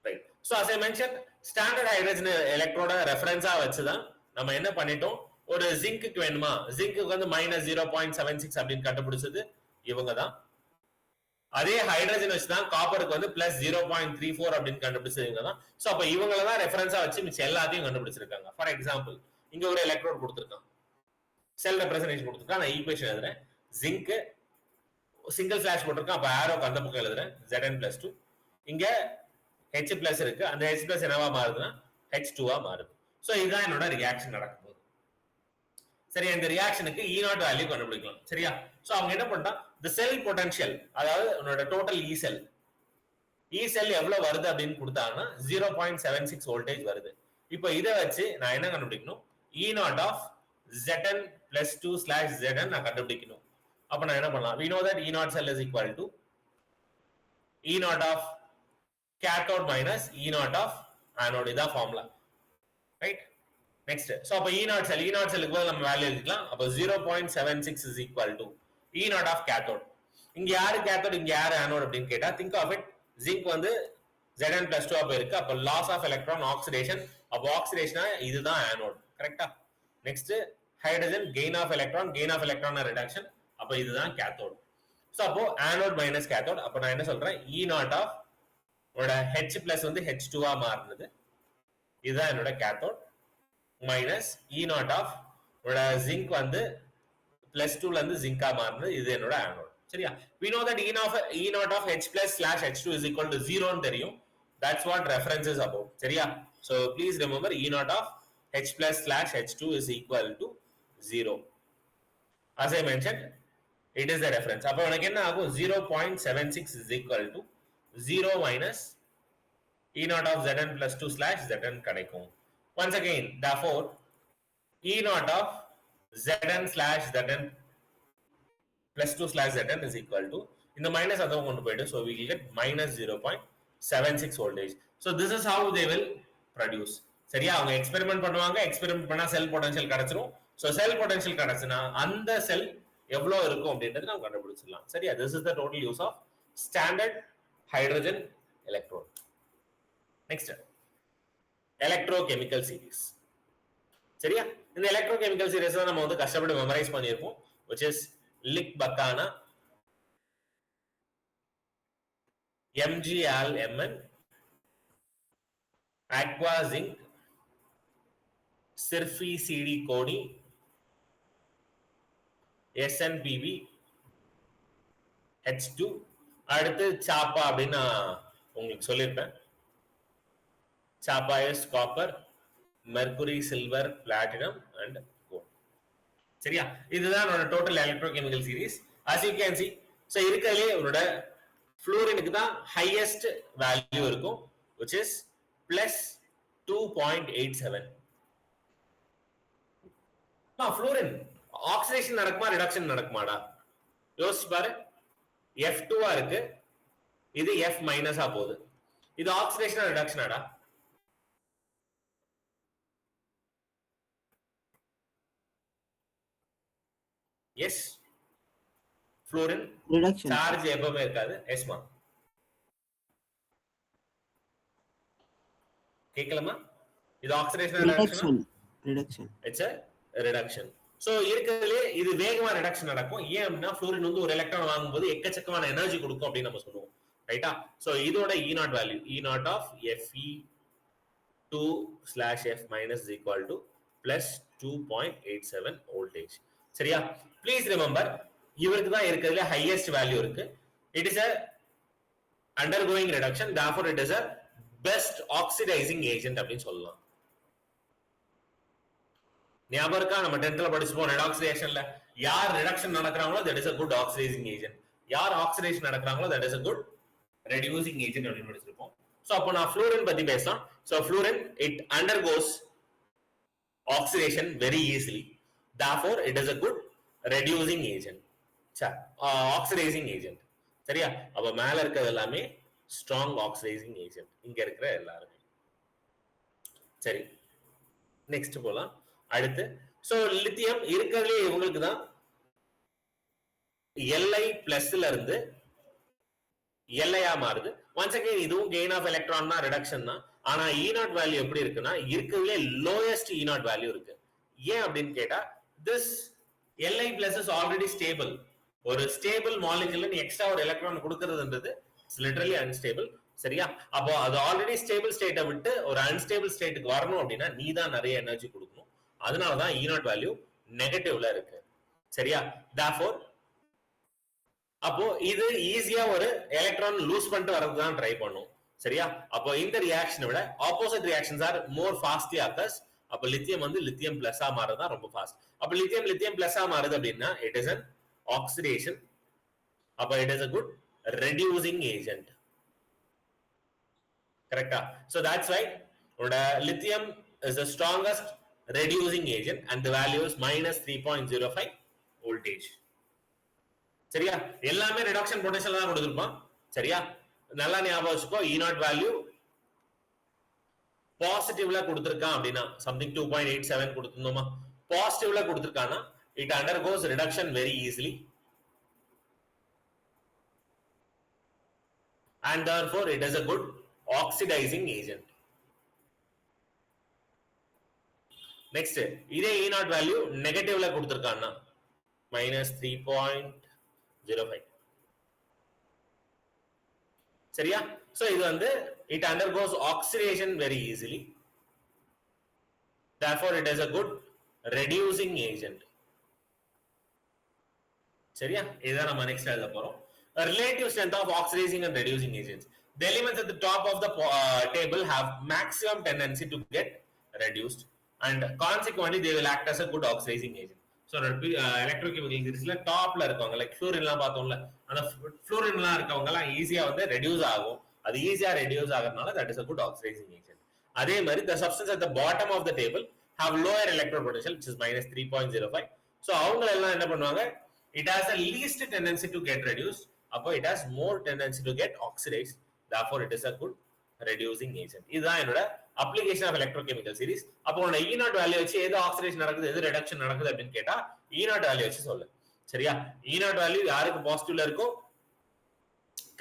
Right. so as I mentioned, standard hydrogen எலக்ட்ரோட ரெஃபரன்ஸா வச்சுதான் நம்ம என்ன பண்ணிட்டோம், ஒரு ஜிங்க்கு வேணுமா, ஜிங்க்கு வந்து -0.76 அப்படின்னு கண்டுபிடிச்சது இவங்க தான். அதே ஹைட்ரஜன் வச்சுதான் காப்பருக்கு வந்து +0.34 அப்படின்னு கண்டுபிடிச்சது தான். சோ அப்ப இவங்கள தான் ரெஃபரன்ஸா வச்சு மிச்ச எல்லாத்தையும் கண்டுபிடிச்சிருக்காங்க. ஃபார் எக்ஸாம்பிள் இங்க ஒரு எலக்ட்ரோட் கொடுத்திருக்கான், செல் ரெப்ரசன்டேஷன் கொடுத்திருக்கான். நான் ஈக்குவேஷன் எழுதுறேன், ஜிங்க் சிங்கிள் ஸ்லாஷ் போட்டிருக்கான், அப்ப ஆரோக்கு அந்த பக்கம் எழுதுறேன் Zn+2. இங்க H+ இருக்கு, அந்த H+ என்னவா மாறுதுன்னா H2 மாறுது. சோ இதுதான் என்னோட ரியாக்ஷன் நடக்கும் போது. சரியா? இந்த ரியாக்ஷனுக்கு E0 வேல்யூ கண்டுபிடிக்கலாம். சரியா? சோ அவங்க என்ன பண்ணா, the cell potential, அதாவது உன்னோட டோட்டல் E cell எவ்வளவு வருது அப்படின்னு கொடுத்தாங்கன்னா 0.76 வோல்டேஜ் வருது. இப்போ இதை வச்சு நான் என்ன கண்டுபிடிக்கணும், E0 of Zn+2/Zn நான் கண்டுபிடிக்கணும். அப்ப நான் என்ன பண்ணலாம், we know that E0 cell is equal to E0 of cathode minus E0 of anode. இதான் ஃபார்முலா. ரைட். நெக்ஸ்ட். சோ அப்ப E0 செல்லுக்கு நம்ம வேல்யூ எழுதிக்கலாம். அப்ப 0.76 is equal to E0 of cathode. இங்க யாரு கேத்தோட், இங்க யாரு ஆனோட் அப்படின்னு கேட்டா, திங்க் ஆஃப் இட், ஜிங்க் வந்து Zn+2 இருக்கு. அப்ப லாஸ் ஆஃப் எலக்ட்ரான் ஆக்சிடேஷன், அப்ப ஆக்சிடேஷனா இதுதான் ஆனோட். கரெக்ட்டா? Next hydrogen gain of electron reduction, அப்ப இதுதான் கேத்தோட். சோ அப்போ ஆனோட் மைனஸ் கேத்தோட். அப்ப நான் என்ன சொல்றேன், E0 of உங்களோட H+ வந்து H2 மாறுனது, இதுதான் என்னோட கேத்தோட், மைனஸ் E0 of உங்களோட ஜிங்க் வந்து +2ல இருந்து ஜிங்கா மாறுனது, இது என்னோட ஆனோட். சரியா? we know that E0 of H+/H2 is equal to 0 ன்னு தெரியும். that's what reference is about. சரியா? so please remember E0 of H+/H2 is equal to 0. as I mentioned, it is the reference. அப்ப உனக்கு என்ன ஆகும், 0.76 is equal to 0 minus E0 of Zn+2/Zn கிடைக்கும். once again, therefore E0 of Zn/Zn+2/Zn is equal to, இந்த minus அதுவும் கொண்டு போயிட்டு, so we will get -0.76 voltage. so this is how they will produce. சரியா? அவங்க எக்ஸ்பெரிமெண்ட் பண்ணுவாங்க, எக்ஸ்பெரிமெண்ட் பண்ணா செல் potential கிடைச்சிரும். so செல் பொட்டன்ஷியல் கிடைச்சுனா அந்த செல் எவ்வளவு இருக்கும் அப்படின்றது நம்ம கண்டுபிடிச்சிடலாம். சரியா? this is the total use of standard hydrogen electrode. next, electrochemical series. சரியா? இந்த electrochemical series தான் நம்ம வந்து கஷ்டப்பட்டு மெமரைஸ் பண்ணியிருப்போம், which is Lick Bacana, MgAlMn, Aqua Zinc, Sirfi CD Coni, SNPB, H2, அடுத்து சாப்பா அப்படின்னு உங்களுக்கு சொல்லியிருப்பேன். சாப்பா is copper, mercury, silver, platinum and gold. சரியா? இதுதான் total electrochemical series. as you can see, so இருக்கறதுலயே உன்னோட ஃப்ளூரினுக்கு தான் ஹையஸ்ட் வேல்யூ இருக்கும், which is +2.87. ஃப்ளூரின் ஆக்சிடேஷன் நடக்குமா ரிடக்ஷன் நடக்குமாடா? யோசிச்சு பாரு. F2 இருக்கு, இது F மைனஸா போகுது. இது ஆக்சிடேஷனா ரிடக்ஷனாடா? எஸ். ஃப்ளோரின் ரிடக்ஷன் சார்ஜ் எப்பவுமே இருக்காது. எஸ்மா கேட்கலாமா? இது ஆக்சிடேஷனா ரிடக்ஷனா? Reduction. It's a reduction. So இருக்கிறதுலே இது வேகமா ரிடக்ஷன் நடக்கும். ஏன் அப்படின்னா ஃப்ளோரின் வந்து ஒரு எலக்ட்ரான் வாங்கும்போது எக்கச்சக்கமான எனர்ஜி கொடுக்கும் அப்படின்னு நம்ம சொல்லுவோம். ரைட்டா? சோ இதோட E0 value E0 of Fe2/F minus is equal to plus 2.87 voltage. சரியா? ப்ளீஸ் ரிமெம்பர் இவருக்கு தான் இருக்கிறதுல ஹையஸ்ட் வேல்யூ இருக்கு. It is a undergoing reduction, therefore it is a best oxidizing agent அப்படின்னு சொல்லலாம். ஞாபகம் இருக்கா? நம்ம 10th படிச்சுப்போம் ரெடாக்ஸ் ரியாக்ஷன்ல யார் ரிடக்ஷன் நடக்கறாங்களோ that is a good oxidizing agent, யார் ஆக்சிடேஷன் நடக்கறாங்களோ that is a good reducing agent அப்படின்னு படிச்சிருப்போம். சோ அப்போ நான் ஃப்ளோரின் பத்தி பேசலாம். So fluorine it undergoes oxidation very easily, therefore it is a good reducing agent, oxidizing agent. சரியா? அப்ப மேல இருக்கிறது எல்லாமே strong oxidizing agent, இங்க இருக்கிற எல்லாரும். சரி, நெக்ஸ்ட் போலாம். அடுத்து சோ லித்தியம் இருக்கிறதுலே இவங்களுக்கு தான் Li பிளஸ்ல இருந்து Li மாறுது. ஒன்ஸ் அகைன் இதுவும் கெயின் ஆஃப் எலக்ட்ரான் தான், ரிடக்ஷன் தான். ஆனா E0 வேல்யூ எப்படி இருக்குன்னா இருக்கிறதுலே லோயஸ்ட் E0 வேல்யூ இருக்கு. ஏன் அப்படின்னு கேட்டா this Li plus is already stable. ஒரு ஸ்டேபிள் மாலிகுல நீ எக்ஸ்ட்ரா ஒரு எலக்ட்ரான் கொடுக்கறதுன்றது லிட்டரலி அன்ஸ்டேபிள். சரியா? அப்போ அது ஆல்ரெடி ஸ்டேபிள் ஸ்டேட்டை விட்டு ஒரு அன்ஸ்டேபிள் ஸ்டேட்டுக்கு வரணும் அப்படின்னா நீ தான் நிறைய எனர்ஜி கொடுக்கணும். அதனாலதான் E0 வேல்யூ நெகட்டிவ்ல இருக்கு. சரியா? therefore அப்போ இது ஈஸியா ஒரு எலக்ட்ரான் லூஸ் பண்ணிட்டு வரது தான் ட்ரை பண்ணும். சரியா? அப்போ இந்த ரியாக்ஷனை விட ஆப்போசிட் ரியாக்ஷன்ஸ் ஆர் மோர் ஃபாஸ்ட்லி அக்கர்ஸ். அப்போ லித்தியம் வந்து லித்தியம் பிளஸ்ஸா மாறுறதா ரொம்ப ஃபாஸ்ட். அப்போ லித்தியம் பிளஸ்ஸா மாறுது அப்படின்னா இட் இஸ் an oxidation. அப்போ it is a good reducing agent. கரெக்டா? so that's why lithium is the strongest reducing agent and the value is minus 3.05 voltage. சரியா? எல்லாமே ரிடக்ஷன் பொட்டன்ஷியல் தான் கொடுத்திருப்பான். சரியா? நல்லா ஞாபகம் வச்சுக்கோ. E0 வேல்யூ பாசிட்டிவ்ல கொடுத்திருக்கான் அப்படின்னா something 2.87 கொடுத்திருந்தோமா, பாசிட்டிவ்ல கொடுத்திருக்கானா it undergoes reduction very easily and therefore it is a good oxidizing agent. Next இதே E0 value நெகட்டிவ்ல கொடுத்திருக்கானா minus 3.05. சரியா? சோ இது வந்து it undergoes oxidation very easily, therefore it is a good reducing agent. சரியா? இத நம்ம next எழுத போறோம். Relative strength of oxidizing and reducing agents. The elements at the top of the table have maximum tendency to get reduced and consequently they will act as a good oxidizing agent. So electrochemical சீரிஸ்ல டாப்ல இருக்கவங்க like ஃப்ளோரின்லாம் பார்த்தோம்ல, அந்த ஃப்ளோரின்லாம் இருக்கவங்க எல்லாம் ஈஸியா வந்து reduce ஆகும். அது ஈஸியா ரெடியூஸ் ஆகிறதுனால that is a good oxidizing agent. அதே மாதிரி the substance at the bottom of the table have lower electrode potential which is minus 3.05. so அவங்க எல்லாம் என்ன பண்ணுவாங்க, it has the least tendency to get reduced, அப்போ it has more tendency to get oxidized, therefore it is a good reducing agent. இதுதான் என்னோட application of electrochemical series. அப்போ உன E0 value வச்சு எது ஆக்சிடேஷன் நடக்குது எது ரிடக்ஷன் நடக்குது அப்படின்னு கேட்டா E0 வேல்யூ வச்சு சொல்லு. சரியா? E0 வேல்யூ யாருக்கு பாசிட்டிவ்ல இருக்கோ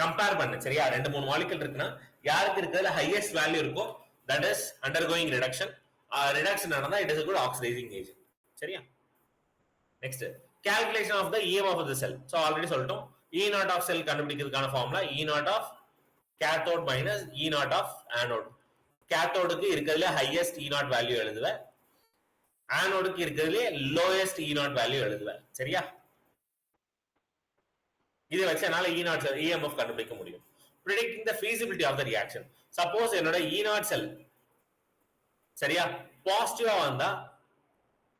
கம்பேர் பண்ணு. சரியா? 2-3 மாலிகுல் இருக்குன்னா யாருக்கு இருக்கிறதுல ஹையஸ்ட் வேல்யூ இருக்கோ that is undergoing reduction. Reduction நடந்தா it is a good oxidizing agent. சரியா? Next calculation of the EMF of the cell. சோ ஆல்ரெடி சொல்லிட்டோம். E0 of cell கண்டுபிடிக்கிறதுக்கான formula E0 of cathode minus E0 of anode. கேத்தோடுக்கு இருக்கிறதுல highest E0 value எழுதுவேன், ஆனோடுக்கு இருக்கிறதுல lowest E0 value எழுதுவேன். சரியா? இதை வச்சு என்னால E0 EMF கண்டுபிடிக்க முடியும். predicting the feasibility of the reaction. Suppose என்னோட E0 செல் சரியா பாசிட்டிவா வந்தா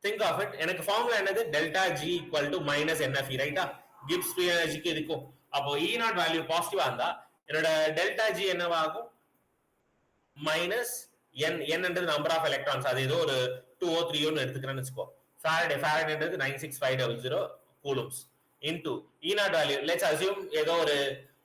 think of it, எனக்கு ஃபார்முலா என்னது delta G equal to minus NFE. ரைட்டா? கிப்ஸ் ஃப்ரீ எனர்ஜிக்கு இருக்கும். அப்போ E0 வேல்யூ பாசிட்டிவா இருந்தா என்னோட டெல்டா G என்னவாகும் மைனஸ் n. என்னன்றது நம்பர் ஆஃப் எலக்ட்ரான்ஸ், அது ஏதோ ஒரு 2 or 3 எடுத்துக்கிறேன்னு வச்சுக்கோ. ஃபாரடேன்றது 96500 coulombs. into E naught value. Let's assume ஏதோ ஒரு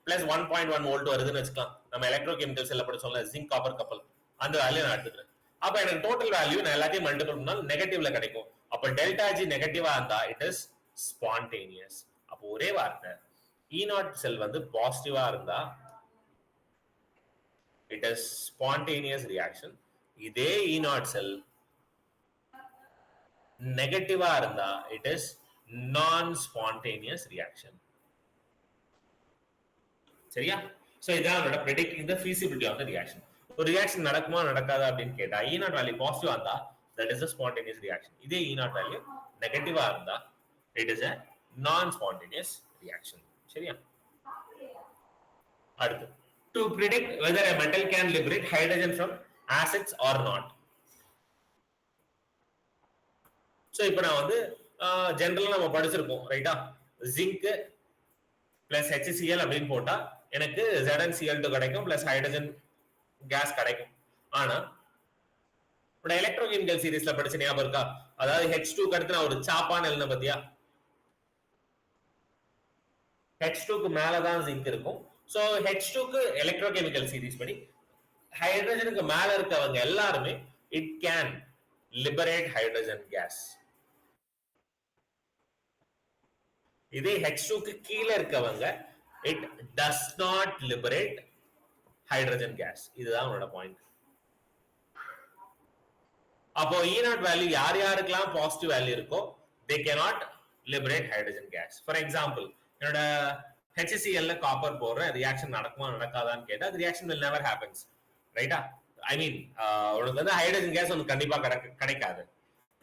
plus 1.1 volt வருதுன்னு வச்சுக்கலாம். நம்ம electrochemical cell படிச்சோம்ல zinc copper couple அந்த வேல்யூ நான் எடுத்துக்கிறேன். அப்ப எனக்கு டோட்டல் வேல்யூ நான் எல்லாத்தையும் மல்டிபிள் பண்ணால் நெகட்டிவ்ல கிடைக்கும். அப்ப டெல்டா ஜி நெகட்டிவா இருந்தா இட் இஸ் ஸ்பான்டேனியஸ். அப்போ ஒரே வார்த்தை E naught செல் வந்து பாசிட்டிவா இருந்தா it is spontaneous reaction. இதே E naught செல் நெகட்டிவா இருந்தா it is non spontaneous reaction. சரியா? சோ இதான் நம்மளோட predicting the feasibility of the reaction. ஒரு ரியாக்ஷன் நடக்குமா நடக்காதா அப்படின்னு கேட்டா E naught value பாசிட்டிவா இருந்தா that is a spontaneous reaction. இதே E naught value நெகட்டிவா இருந்தா it is a non spontaneous reaction. சரியா? அடுத்து to predict whether a metal can liberate hydrogen from acids or not. So இப்போ நான் வந்து ஜெனரலா நம்ம படிச்சிருப்போம் ரைட்டா, ஜிங்க் பிளஸ் HCl அப்படின்னு போட்டா எனக்கு ZnCl2 கிடைக்கும் பிளஸ் ஹைட்ரஜன் கேஸ் கிடைக்கும். ஆனா எலக்ட்ரோகெமிக்கல் சீரிஸ்ல படிச்ச ஞாபகம் இருக்கா? அதாவது H2க்கு அடுத்து நான் ஒரு சாப்பான் எழுத பத்தியா, H2க்கு மேலதான் ஜிங்க் இருக்கும். சோ H2க்கு எலக்ட்ரோகெமிக்கல் சீரிஸ் படி ஹைட்ரஜனுக்கு மேல இருக்கவங்க எல்லாருமே it can liberate hydrogen case. இதே H2க்கு கீழே இருக்கவங்க it does not liberate hydrogen case. இதுதான் உங்களோட பாயிண்ட். அப்போ E naught வேல்யூ யார் யாருக்கெல்லாம் பாசிட்டிவ் வேல்யூ இருக்கோ they cannot liberate hydrogen gas. For example என்னோட HCl ல காப்பர் போடுறேன், ரியாக்ஷன் நடக்குமா நடக்காதான்னு கேட்டா ரியாக்ஷன் will never happens. ரைட்டா? ஐ மீன் உனக்கு வந்து ஹைட்ரஜன் கேஸ் உனக்கு கண்டிப்பா கிடைக்காது.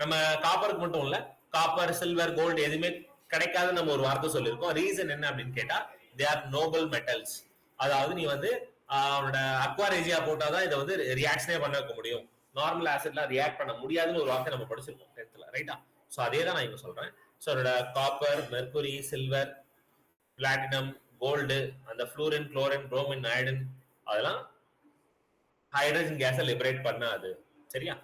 நம்ம காப்பருக்கு மட்டும் இல்ல, காப்பர் சில்வர் கோல்டு எதுவுமே கிடைக்காதுன்னு நம்ம ஒரு வார்த்தை சொல்லியிருக்கோம். ரீசன் என்ன அப்படின்னு கேட்டா தே ஆர் நோபல் மெட்டல்ஸ். அதாவது நீ வந்து அவனோட அக்வாரேஜியா போட்டாதான் இதை வந்து ரியாக்ஷனே பண்ண வைக்க முடியும். நார்மல் ஆசிட்லாம் ரியாக்ட் பண்ண முடியாதுன்னு ஒரு வார்த்தை நம்ம படிச்சிருக்கோம் 10th ரைட்டா? சோ அதே தான் நான் இங்க சொல்றேன். சோ அதோட copper, mercury, silver, platinum, gold, அந்த ஃப்ளூரின், குளோரின், புரோமின், அயடன் அதெல்லாம் ஹைட்ரஜன் கேஸை லிபரேட் பண்ணாது. சரியா?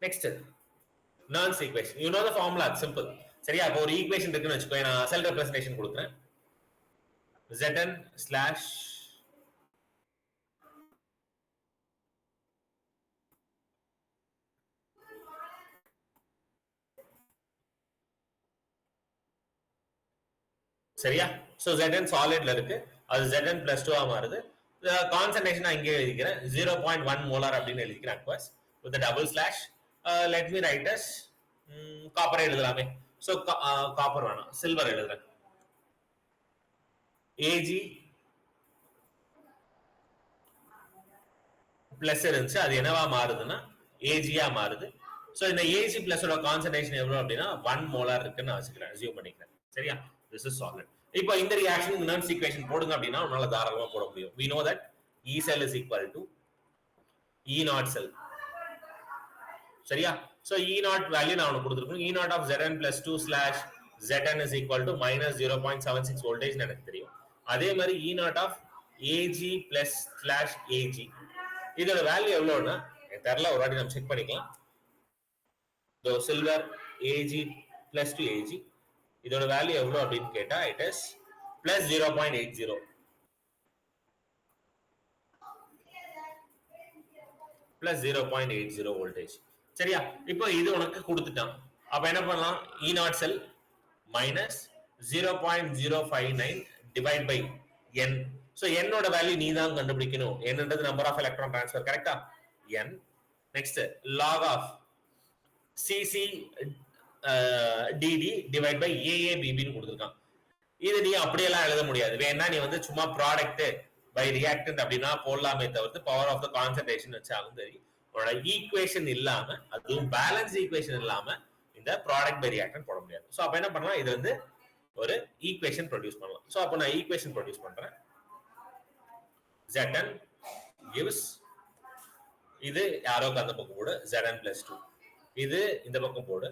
Next Nernst equation. You know the formula, it's simple. சரியா? அப்போ ஒரு ஈக்குவேஷன் இருக்குன்னு வச்சுக்கோ, நான் செல் ரெப்ரசன்டேஷன் கொடுக்குறேன். Zn slash சரியா? சோ Zn சாலிட்ல இருக்கு, அது Zn plus 2 ஆ மாறுது. கான்சன்ட்ரேஷன் நான் இங்கே எழுதிக்கிறேன் 0.1 மோலார் அப்படின்னு எழுதிக்கிறேன் aqueous with a double slash. Let me write as copper எழுதலாமே. சோ காப்பர் வேணாம், சில்வர் எழுதுறேன். Ag பிளஸ் இருந்துச்சு, அது என்னவா மாறுதுன்னா Ag ஆ மாறுது. சோ இந்த Ag பிளஸ் ஓட கான்சன்ட்ரேஷன் எவ்வளவு அப்படின்னா 1 மோலார் இருக்குன்னு நான் வச்சுக்கிறேன், அஸ்யூம் பண்ணிக்கிறேன். சரியா? this is solid. இப்போ இந்த ரியாக்ஷன் Nernst equation போடுங்க அப்படின்னா உன்னால தாராளமா போட முடியும். we know that E cell is equal to E naught cell. சரியா? so E naught வேல்யூ நான் உனக்கு கொடுத்திருக்கேன். E naught of Zn plus 2 slash Zn is equal to minus 0.76 voltage எனக்கு தெரியும். அதே மாதிரி E naught of Ag plus slash Ag இதோட value எவ்வளவுன்னா தெரியல, ஒரு வாட்டி நம்ம செக் பண்ணிக்கலாம். சில்வர் Ag plus 2 Ag இதோட வேல்யூ எவ்வளவு அப்படின்னு கேட்டா it is plus 0.80 plus 0.80 voltage. சரியா? இப்போ இது உனக்கு கொடுத்துட்டான். அப்ப என்ன பண்ணலாம்? E naught cell minus 0.059 divide by n. So n ஓட வேல்யூ நீ தான் கண்டுபிடிக்கணும். என்னன்றது நம்பர் ஆஃப் எலக்ட்ரான் டிரான்ஸ்ஃபர், கரெக்ட்டா? n. Next log of cc dd divide by AABB ன்னு கொடுத்திருக்கான். இது நீ அப்படியெல்லாம் எழுத முடியாது. வேணா நீ வந்து சும்மா ப்ராடக்ட் பை ரியாக்டன்ட் அப்படின்னா போடலாமே தவிர்த்து பவர் ஆஃப் த கான்சன்ட்ரேஷன் வச்சாலும் சரி, உன்னோட ஈக்குவேஷன் இல்லாம, அதுவும் பேலன்ஸ் ஈக்குவேஷன் இல்லாம இந்த ப்ராடக்ட் பை ரியாக்டன்ட் போட முடியாது. சோ அப்ப என்ன பண்ணலாம்? இது வந்து ஒரு ஈக்குவேஷன் ப்ரொடியூஸ் பண்ணலாம். சோ அப்ப நான் ஈக்குவேஷன் ப்ரொடியூஸ் பண்றேன். Zn gives இது யாரோக்கு அந்த பக்கம் போடு Zn plus 2, இது இந்த பக்கம் போடு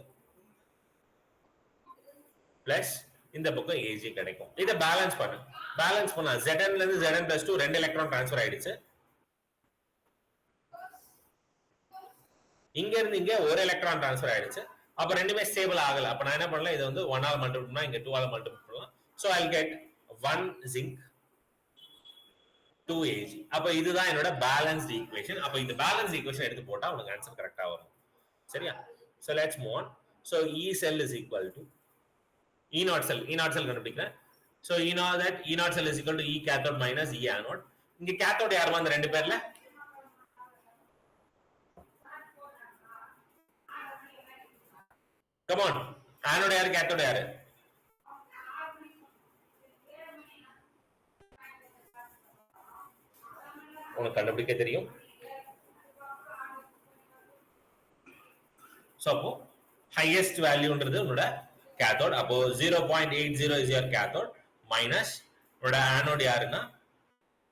பிளஸ் இந்த பக்கம் Ag கிடைக்கும். இதை பேலன்ஸ் பண்ணு. பேலன்ஸ் பண்ணா Zn ல இருந்து Zn plus 2 2 எலக்ட்ரான் டிரான்ஸ்ஃபர் ஆயிடுச்சு. இங்க இருந்து இங்க ஒரு எலக்ட்ரான் டிரான்ஸ்ஃபர் ஆயிடுச்சு. அப்ப ரெண்டுமே ஸ்டேபிள் ஆகல. அப்ப நான் என்ன பண்ணலாம், இதை வந்து 1 ஆல் மல்டிபிள் பண்ணா இங்க 2 ஆல் மல்டிபிள் பண்ணலாம். So I will get 1 zinc 2 Ag. அப்ப இதுதான் என்னோட பேலன்ஸ்ட் ஈக்குவேஷன். அப்ப இந்த பேலன்ஸ்ட் ஈக்குவேஷன் எடுத்து போட்டா உங்களுக்கு ஆன்சர் கரெக்டா வரும். சரியா? So let's move on. So E cell is equal to E naught cell. E naught cell கண்டுபிடிக்கிறேன். So you know that E naught cell is equal to E cathode minus E anode. இங்க cathode யாருமா அந்த ரெண்டு பேர்ல? Come on. Anode யாரு, cathode யாரு? உனக்கு கண்டுபிடிக்க தெரியும். சோ அப்போ highest வேல்யூன்றது உன்னோட cathode. அப்போ 0.80 is your cathode minus உன்னோட anode யாருன்னா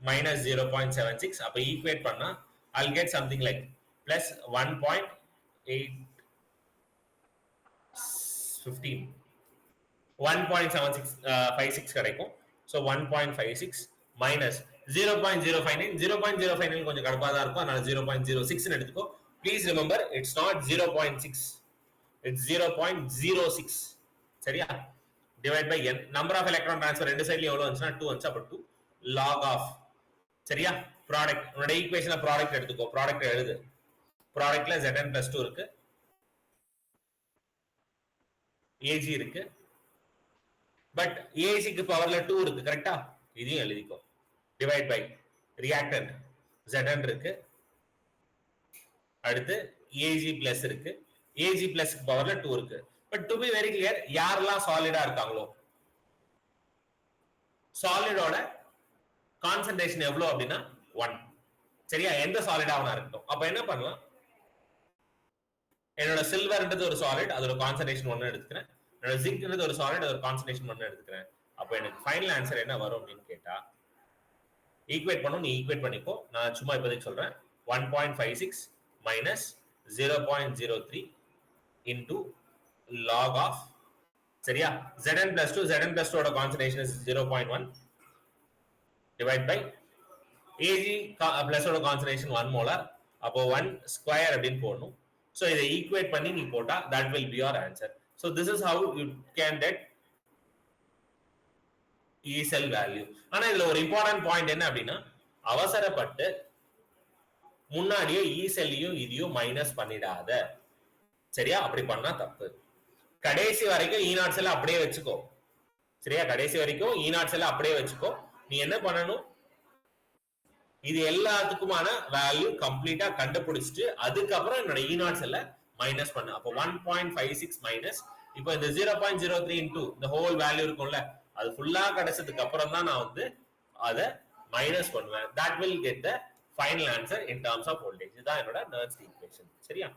minus 0.76. அப்போ ஈக்குவேட் பண்ணா I'll get something like plus 1.76 கிடைக்கும். So 1.56 minus 0.059. 0.059 கொஞ்சம் கடுப்பா தான் இருக்கும். அதனால 0.06 எடுத்துக்கோ. Please remember it's not 0.6. It's 0.06. சரியா? Divide by n. Number of electron transfer ரெண்டு சைடுல எவ்வளவு வந்துச்சுனா 2 வந்துச்சு. அப்ப 2 log of. சரியா? ப்ராடக்ட் உன்னோட ஈக்குவேஷன்ல ப்ராடக்ட் எடுத்துக்கோ. ப்ராடக்ட் எழுது. ப்ராடக்ட்ல Zn + 2 இருக்கு. Ag இருக்கு. பட் Ag க்கு பவர்ல 2 இருக்கு. கரெக்ட்டா? இதையும் எழுதிக்கோ. டிவைட் பை ரியாக்டன்ட் Zn இருக்கு. அடுத்து Ag பிளஸ் இருக்கு. Ag பிளஸ் பவர்ல 2 இருக்கு. But to be very clear, யாரெல்லாம் சாலிடா இருக்காங்களோ சாலிடோட கான்சன்ட்ரேஷன் எவ்வளவு அப்படின்னா 1. சரியா? எந்த சாலிடாவனா இருக்கட்டும். அப்ப என்ன பண்ணலாம், என்னோட சில்வர்ன்றது ஒரு சாலிட், அதோட கான்சன்ட்ரேஷன் 1 எடுத்துக்கிறேன். என்னோட ஜிங்க்ன்றது ஒரு சாலிட், அதோட கான்சன்ட்ரேஷன் 1 எடுத்துக்கிறேன். அப்ப எனக்கு ஃபைனல் ஆன்சர் என்ன வரும் அப்படின்னு கேட்டா, ஈக்குவேட் பண்ணும், நீ ஈக்குவேட் பண்ணிக்கோ. நான் சும்மா இப்போதைக்கு சொல்றேன். 1.56 minus 0.03 into log of, சரியா? Zn plus 2, Zn plus 2 ஓட concentration is 0.1 divide by Ag plus ஓட கான்சன்ட்ரேஷன் 1 molar. அப்போ 1 ஸ்கொயர் அப்படின்னு போடணும். So இதை ஈக்குவேட் பண்ணி நீ போட்டா that will be your answer. So this is how you can get E cell value. ஆனா இதுல ஒரு இம்பார்ட்டன்ட் பாயிண்ட் என்ன அப்படின்னா, அவசரப்பட்டு முன்னாடியே E செல்லையும் இதையும் மைனஸ் பண்ணிடாத. சரியா? அப்படி பண்ணா தப்பு. கடைசி வரைக்கும் E naught செல்ல அப்படியே வச்சுக்கோ. சரியா? கடைசி வரைக்கும் E naught செல்ல அப்படியே வச்சுக்கோ. நீ என்ன பண்ணணும், இது எல்லாத்துக்குமான வேல்யூ கம்ப்ளீட்டா கண்டுபிடிச்சிட்டு அதுக்கப்புறம் என்னோட E naught செல்ல மைனஸ் பண்ணு. அப்போ 1.56 மைனஸ், இப்போ இந்த 0.03 இன்டூ இந்த ஹோல் வேல்யூ இருக்கும்ல, அது ஃபுல்லா கிடைச்சதுக்கு அப்புறம் தான் நான் வந்து அதை மைனஸ் பண்ணுவேன். that will get the final answer in terms of voltage. இதுதான் என்னோட நர்ன்ஸ் ஈக்குவேஷன். சரியா?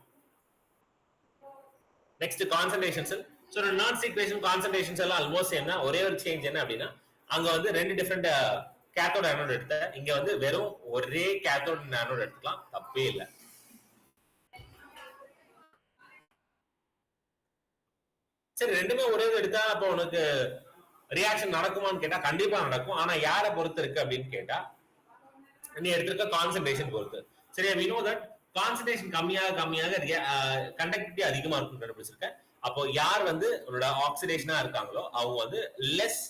நெக்ஸ்ட் கான்சன்ட்ரேஷன் செல். சோ நர்ன்ஸ் ஈக்குவேஷன் கான்சன்ட்ரேஷன் செல் ஆல்மோஸ்ட் என்ன, ஒரே ஒரு சேஞ்ச் என்ன அப்படின்னா, அங்க வந்து ரெண்டு டிஃபரெண்ட் கேத்தோட் ஆனோட் எடுத்த, இங்க வந்து வெறும் ஒரே கேத்தோட் ஆனோட் எடுத்துக்கலாம், தப்பே இல்லை. சரி, ரெண்டுமே ஒரே எடுத்தா அப்ப உனக்கு ரியாக்ஷன் நடக்குமான்னு கேட்டா கண்டிப்பா நடக்கும். ஆனா யாரை பொறுத்து இருக்கு அப்படின்னு கேட்டா, நீ எடுத்திருக்க கான்சன்ட்ரேஷன் பொறுத்து. சரியா? we know that கான்சன்ட்ரேஷன் கம்மியாக கண்டக்டிவிட்டி அதிகமா இருக்கும் கண்டுபிடிச்சிருக்க. அப்போ யார் வந்து உன்னோட ஆக்சிடேஷனா இருக்காங்களோ அவங்க வந்து லெஸ்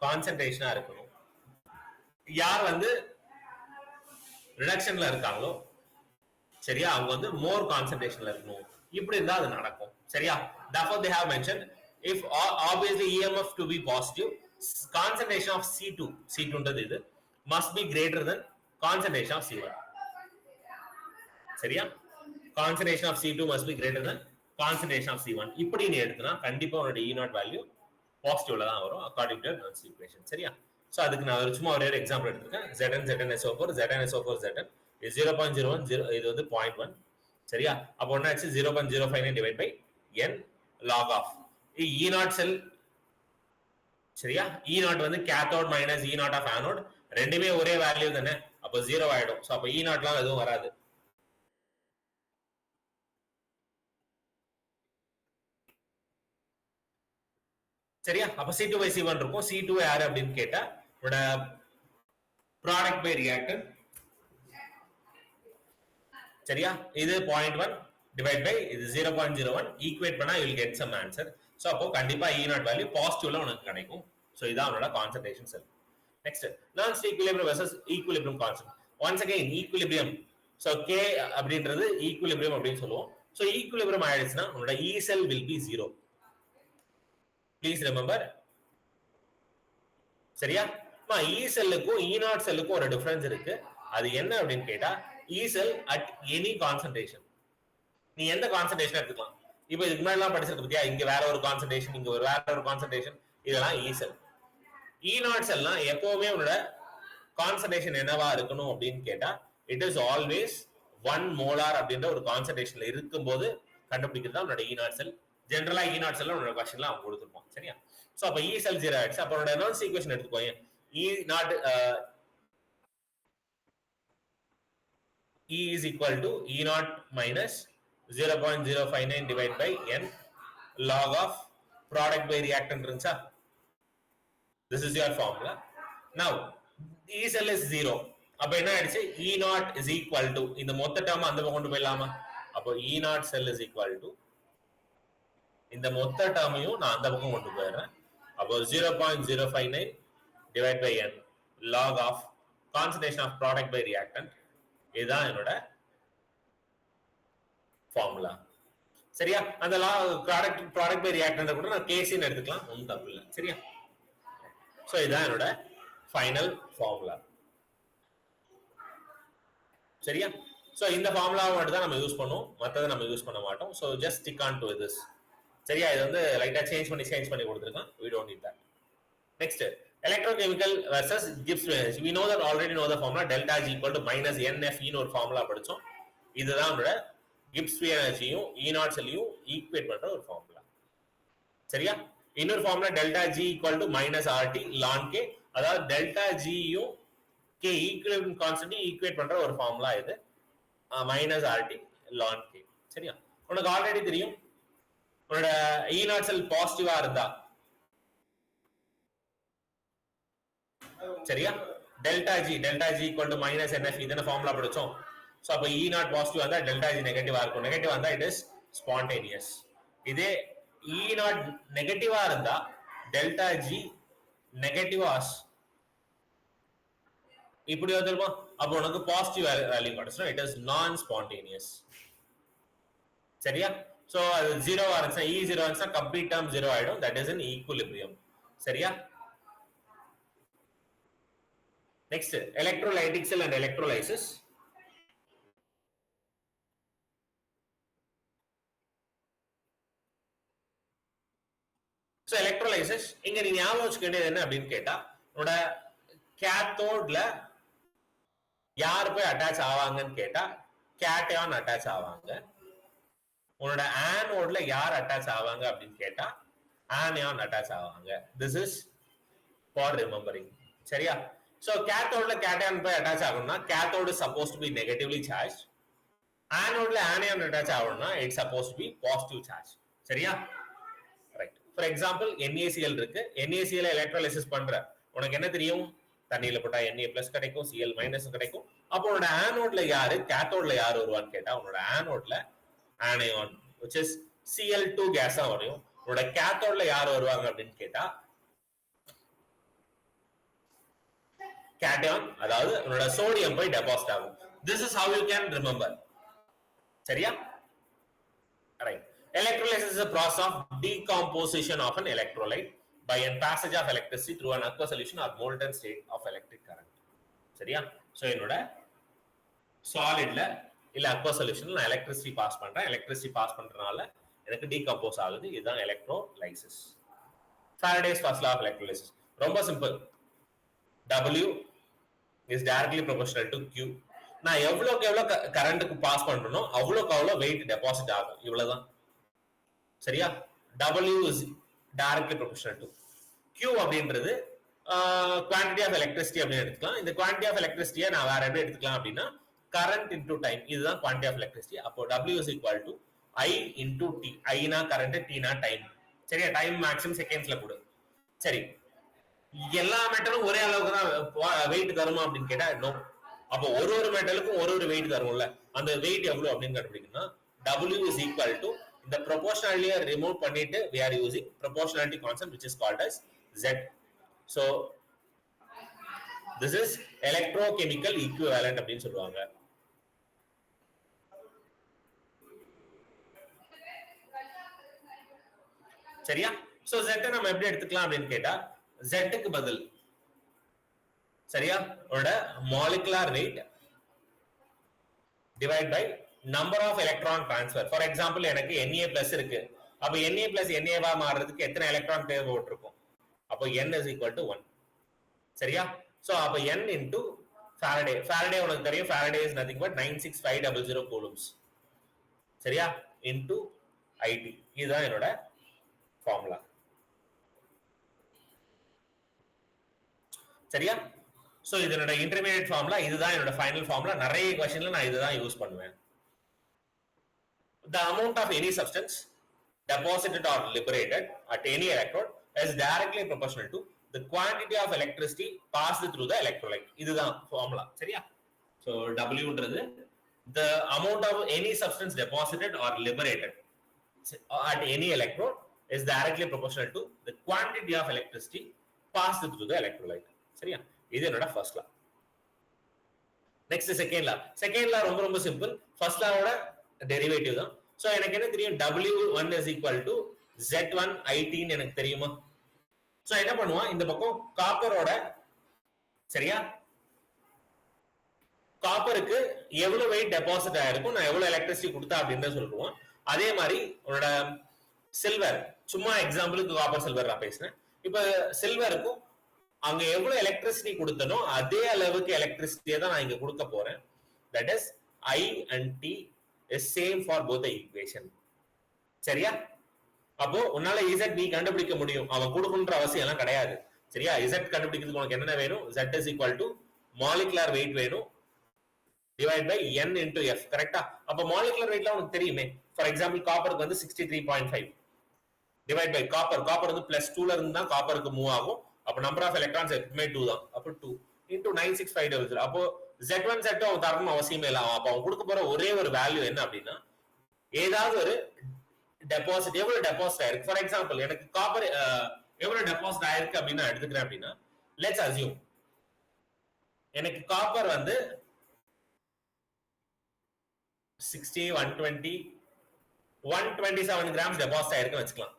கான்சன்ட்ரேஷனா இருக்கணும். யார் வந்து ரிடக்ஷன்ல இருக்காங்களோ, சரியா, அவங்க வந்து மோர் கான்சன்ட்ரேஷன்ல இருக்கணும். இப்படி இருந்தா அது நடக்கும். சரியா? therefore they have mentioned if obviously EMF to be positive, concentration of C2 ன்றது இது must be greater than concentration of C1. சரியா? concentration of C2 must be greater than concentration of C1. இப்படி நீ எடுத்தனா கண்டிப்பா உன்னோட E naught வேல்யூ பாசிட்டிவ்ல தான் வரும் according to Nernst equation. சரியா? சோ அதுக்கு நான் சும்மா ஒரே ஒரு எக்ஸாம்பிள் எடுத்துக்கேன். ZnSO4 ZnSO4 இது 0.01, இது வந்து 0.1. சரியா? அப்போ என்ன ஆச்சு, 0.059 divide by n log of E naught cell. சரியா? E naught வந்து cathode minus E naught of anode, ரெண்டுமே ஒரே வேல்யூ தானே, அப்போ 0 ஆயிடும். சோ அப்போ E naughtலாம் எதுவும் வராது. சரியா? அப்ப C2 by C1 இருக்கும். C2 யாரு அப்படின்னு கேட்டா உன்னோட ப்ராடக்ட் பை ரியாக்டன்ட். சரியா? இது 0.1 டிவைட் பை இது 0.01 ஈக்குவேட் பண்ணா you will get some answer. So அப்போ கண்டிப்பா E நாட் வேல்யூ பாசிட்டிவ்ல உனக்கு கிடைக்கும். சோ இதான் அவனோட கான்சன்ட்ரேஷன் செல். நெக்ஸ்ட் நான் equilibrium versus equilibrium concept. Once again equilibrium. So K அப்படின்றது ஈக்குலிபிரியம் அப்படின்னு சொல்லுவோம். சோ ஈக்குலிபிரியம் ஆயிடுச்சுன்னா உன்னோட E cell will be 0. Please remember. சரியா? E செல்லுக்கும் E நாட் செல்லுக்கும் ஒரு டிஃபரன்ஸ் இருக்கு. அது என்ன அப்படின்னு கேட்டா E cell at any concentration. நீ எந்த கான்சன்ட்ரேஷன் எடுத்துக்கலாம். இப்போ இதுக்கு முன்னாடி எல்லாம் படிச்சிருக்க பத்தியா, இங்க வேற ஒரு கான்சன்ட்ரேஷன், இங்க வேற ஒரு கான்சன்ட்ரேஷன், இதெல்லாம் E cell. E நாட் செல்லாம் எப்பவுமே உன்னோட கான்சன்ட்ரேஷன் என்னவா இருக்கணும் அப்படின்னு கேட்டா இட் இஸ் ஆல்வேஸ் 1 மோலார் அப்படின்ற ஒரு கான்சன்ட்ரேஷன்ல இருக்கும்போது கண்டுபிடிக்கிறது தான் உன்னோட E நாட் செல். ஜெனரலா E நாட் செல்ல உன்னோட கொஸ்டின்ல அவங்க கொடுத்துருப்போம். சரியா? சோ அப்ப E cell 0 ஆயிடுச்சு. அப்ப உன்னோட எனாலிசிஸ் ஈக்குவேஷன் எடுத்துக்கோங்க. E not E is equal to E naught minus 0.059 divided by N log of product by reactant இருந்துச்சா? This is your formula. Now, E cell is 0. அப்ப என்ன ஆயிடுச்சு? E naught is equal to இந்த மொத்த term அந்த பக்கம் கொண்டு போயிடலாமா? அப்போ E naught cell is equal to இந்த மொத்த டேர்மையும் நான் அந்த பக்கம் கொண்டு போயிடுறேன். அப்போ 0.059 divided by N log of concentration of product by reactant. இதுதான் என்னோட ஃபார்முலா. சரியா? அந்த ப்ராடக்ட் பை ரியாக்டன்ட் கூட நான் கேசின்னு எடுத்துக்கலாம், ஒன்றும் தப்பு இல்லை. சரியா? ஸோ இதுதான் என்னோட ஃபைனல் ஃபார்முலா. சரியா? ஸோ இந்த ஃபார்முலாவை மட்டும் தான் நம்ம யூஸ் பண்ணுவோம், மற்றதை நம்ம யூஸ் பண்ண மாட்டோம். So just stick on to this. சரியா? இது வந்து லைட்டா சேஞ்ச் பண்ணி கொடுத்துருக்கான். We don't need that. Next, electrochemical versus Gibbs energy. We know that already know the formula delta G equal to minus NF ன்னு ஒரு ஃபார்முலா படிச்சோம். இதுதான் நம்மளோட Gibbs எனர்ஜியும் E நாட் செல்லையும் ஈக்குவேட் பண்ற ஒரு ஃபார்முலா. சரியா? இன்னொரு formula delta G equal to minus RT ln K. அதாவது டெல்டா Gயும் K ஈக்குவலன்ட் கான்ஸ்டன்ட் ஈக்குவேட் பண்ற ஒரு ஃபார்முலா இது. minus RT ln K. சரியா? உனக்கு ஆல்ரெடி தெரியும் உன்னோட E நாட் செல் பாசிட்டிவா இருந்தா சரியா, delta G equal to minus NF இதன ஃபார்முலா படிச்சோம். சோ அப்ப E நாட் பாசிட்டிவ் வந்தா டெல்டா ஜி நெகட்டிவா இருக்கும். நெகட்டிவ் வந்தா இட் இஸ் ஸ்பான்டேனியஸ். இதே E நாட் நெகட்டிவா இருந்தா டெல்டா ஜி நெகட்டிவாஸ் இப்படி வந்துருமா? அப்போ உனக்கு பாசிட்டிவ் வேல்யூ கிடைச்சுனா இட் இஸ் நான் ஸ்பான்டேனியஸ். சரியா? சோ அது 0 ஆச்சுனா E 0 ஆச்சுனா கம்ப்ளீட் டேர்ம் 0 ஆயிடும். That is in equilibrium. சரியா? Next, electrolytic cell and electrolysis. So electrolysis இங்க நீங்க ஞாபகம் வச்சுக்க வேண்டியது என்ன அப்படின்னு கேட்டா உன்னோட கேத்தோட்ல யார் போய் அட்டாச் ஆவாங்கன்னு கேட்டா கேட்டையான் அட்டாச் ஆவாங்க. உன்னோட ஆனோட்ல யார் அட்டாச் ஆவாங்க அப்படின்னு கேட்டா ஆனியான் அட்டாச் ஆவாங்க. This is for remembering. சரியா? So cathode cation போய் அட்டாச் ஆகணும்னா cathode is supposed to be negatively charged. Anode anion attach ஆகணும்னா it's supposed to be positive charge. சரியா? Right. For example NaCl இருக்கு. NaCl எலக்ட்ரோலைசிஸ் பண்ற உனக்கு என்ன தெரியும்? தண்ணியில போட்டா Na+ கிடைக்கும், Cl- கிடைக்கும். அப்போ உன்னோட ஆனோட்ல யாரு கேத்தோட்ல யார் வருவான்னு கேட்டா உன்னோட ஆனோட்ல ஆனியான் which is Cl2 கேஸா வரும். உன்னோட கேத்தோட்ல யார் வருவாங்க அப்படின்னு கேட்டா cation, அதாவது உன்னோட சோடியம் போய் டெபாசிட் ஆகும். This is how you can remember. சரியா? Right. Electrolysis is a process of decomposition of an electrolyte by a passage of electricity through an aqueous solution or molten state of electric current. சரியா? So என்னோட சாலிட்ல இல்ல aqueous solution நான் electricity pass பண்றேன். Electricity pass பண்றனால எனக்கு decompose ஆகுது. இதுதான் electrolysis. Faraday's first law of electrolysis. ரொம்ப simple. W is directly proportional to Q. நான் எவ்வளவுக்கு எவ்வளவு கரண்ட்க்கு பாஸ் பண்றனோ அவ்வளவுக்கு அவ்வளவு வெயிட் டெபாசிட் ஆகும். இவ்வளவுதான். சரியா? W is directly proportional to Q அப்படின்றது quantity of electricity அப்படின்னு எடுத்துக்கலாம். இந்த quantity of electricity நான் வேற எப்படி எடுத்துக்கலாம் அப்படின்னா current into time. இதுதான் quantity of electricity. அப்போ W is equal to I into T. I னா current, T னா time. சரியா? டைம் மேக்ஸிமம் செகண்ட்ஸ்ல கொடு. சரி, எல்லா மெட்டலும் ஒரே அளவுக்கு தான் வெயிட் தருமா அப்படின்னு கேட்டா நோ. அப்போ ஒரு மெட்டலுக்கும் ஒரு வெயிட் தரும்ல, அந்த வெயிட் எவ்வளவு அப்படின்னு கண்டுபிடிக்கணும்னா W is equal to the proportionality remove பண்ணிட்டு we are using proportionality concept which is called as Z. So this is electrochemical equivalent அப்படின்னு சொல்லுவாங்க. சரியா? சோ Z நம்ம எப்படி எடுத்துக்கலாம் அப்படின்னு கேட்டா Z க்கு பதில் சரியா ஓட molecular weight divide by number of electron transfer. For example எனக்கு Na+ இருக்கு. அப்ப Na+ Na வா மாறதுக்கு எத்தனை எலக்ட்ரான் தேவைப்பட்டிருக்கும்? அப்ப N is equal to 1. சரியா? சோ அப்ப N into Faraday. Faraday உங்களுக்கு தெரியும் Faraday is nothing but 96500 coulombs. சரியா? into IT. இதுதான் என்னோட ஃபார்முலா. சரியா? சோ இதனோட இன்டர்மீடியேட் ஃபார்முலா இதுதான் என்னோட ஃபைனல் ஃபார்முலா. நிறைய क्वेश्चनல நான் இதுதான் யூஸ் பண்ணுவேன். The amount of any substance deposited or liberated at any electrode is directly proportional to the quantity of electricity passed through the electrolyte. இதுதான் ஃபார்முலா. சரியா? சோ W ன்றது the amount of any substance deposited or liberated at any electrode is directly proportional to the quantity of electricity passed through the electrolyte. சரியா? இது என்னோட first லா. Next second law. Second law ரொம்ப ரொம்ப simple. First லாவோட derivative தான். So எனக்கு என்ன தெரியும்? W1 is equal to Z1 IT ன்னு எனக்கு தெரியுமா? சோ என்ன பண்ணுவான்? இந்த பக்கம் காப்பரோட சரியா? காப்பருக்கு எவ்வளவு வெயிட் டெபாசிட் ஆயிருக்கும், நான் எவ்வளவு எலக்ட்ரிசிட்டி கொடுத்தா அப்படின்னு சொல்லுவோம். அதே மாதிரி உன்னோட சில்வர், சும்மா எக்ஸாம்பிளுக்கு காப்பர் சில்வர் நான் பேசுறேன். இப்ப சில்வருக்கும் அங்க எவ்வளவு எலக்ட்ரிசிட்டி கொடுத்தனோ அதே அளவுக்கு எலக்ட்ரிசிட்டியை தான் நான் இங்க கொடுக்க போறேன். That is I and T is same for both the equation. சரியா? அப்போ உன்னால Z நீ கண்டுபிடிக்க முடியும். அவன் கொடுக்கணும்ன்ற அவசியம் எல்லாம் கிடையாது. சரியா? Z கண்டுபிடிக்கிறதுக்கு உனக்கு என்னென்ன வேணும்? Z is equal to molecular weight வேணும் divide by N into F. கரெக்டா? அப்ப molecular weightல உனக்கு தெரியுமே. ஃபார் எக்ஸாம்பிள் காப்பருக்கு வந்து 63.5 divide by காப்பர் வந்து +2ல இருந்து தான் காப்பருக்கு மூவ் ஆகும். அப்ப நம்பர் ஆஃப் எலக்ட்ரான்ஸ் எப்பவுமே 2 தான். அப்ப 2 into 96500. அப்போ Z1 Z2 அவன் தரணும் அவசியமே இல்லை. அப்ப அவன் கொடுக்க போற ஒரே ஒரு வேல்யூ என்ன அப்படின்னா ஏதாவது ஒரு டெபாசிட் எவ்வளவு டெபாசிட் ஆயிருக்கு. ஃபார் எக்ஸாம்பிள் எனக்கு காப்பர் எவ்வளவு டெபாசிட் ஆயிருக்கு அப்படின்னு நான் எடுத்துக்கிறேன் அப்படின்னா லெட்ஸ் அஸ்யூம் எனக்கு காப்பர் வந்து 60 120 127 கிராம்ஸ் டெபாசிட் ஆயிருக்கு வச்சுக்கலாம்.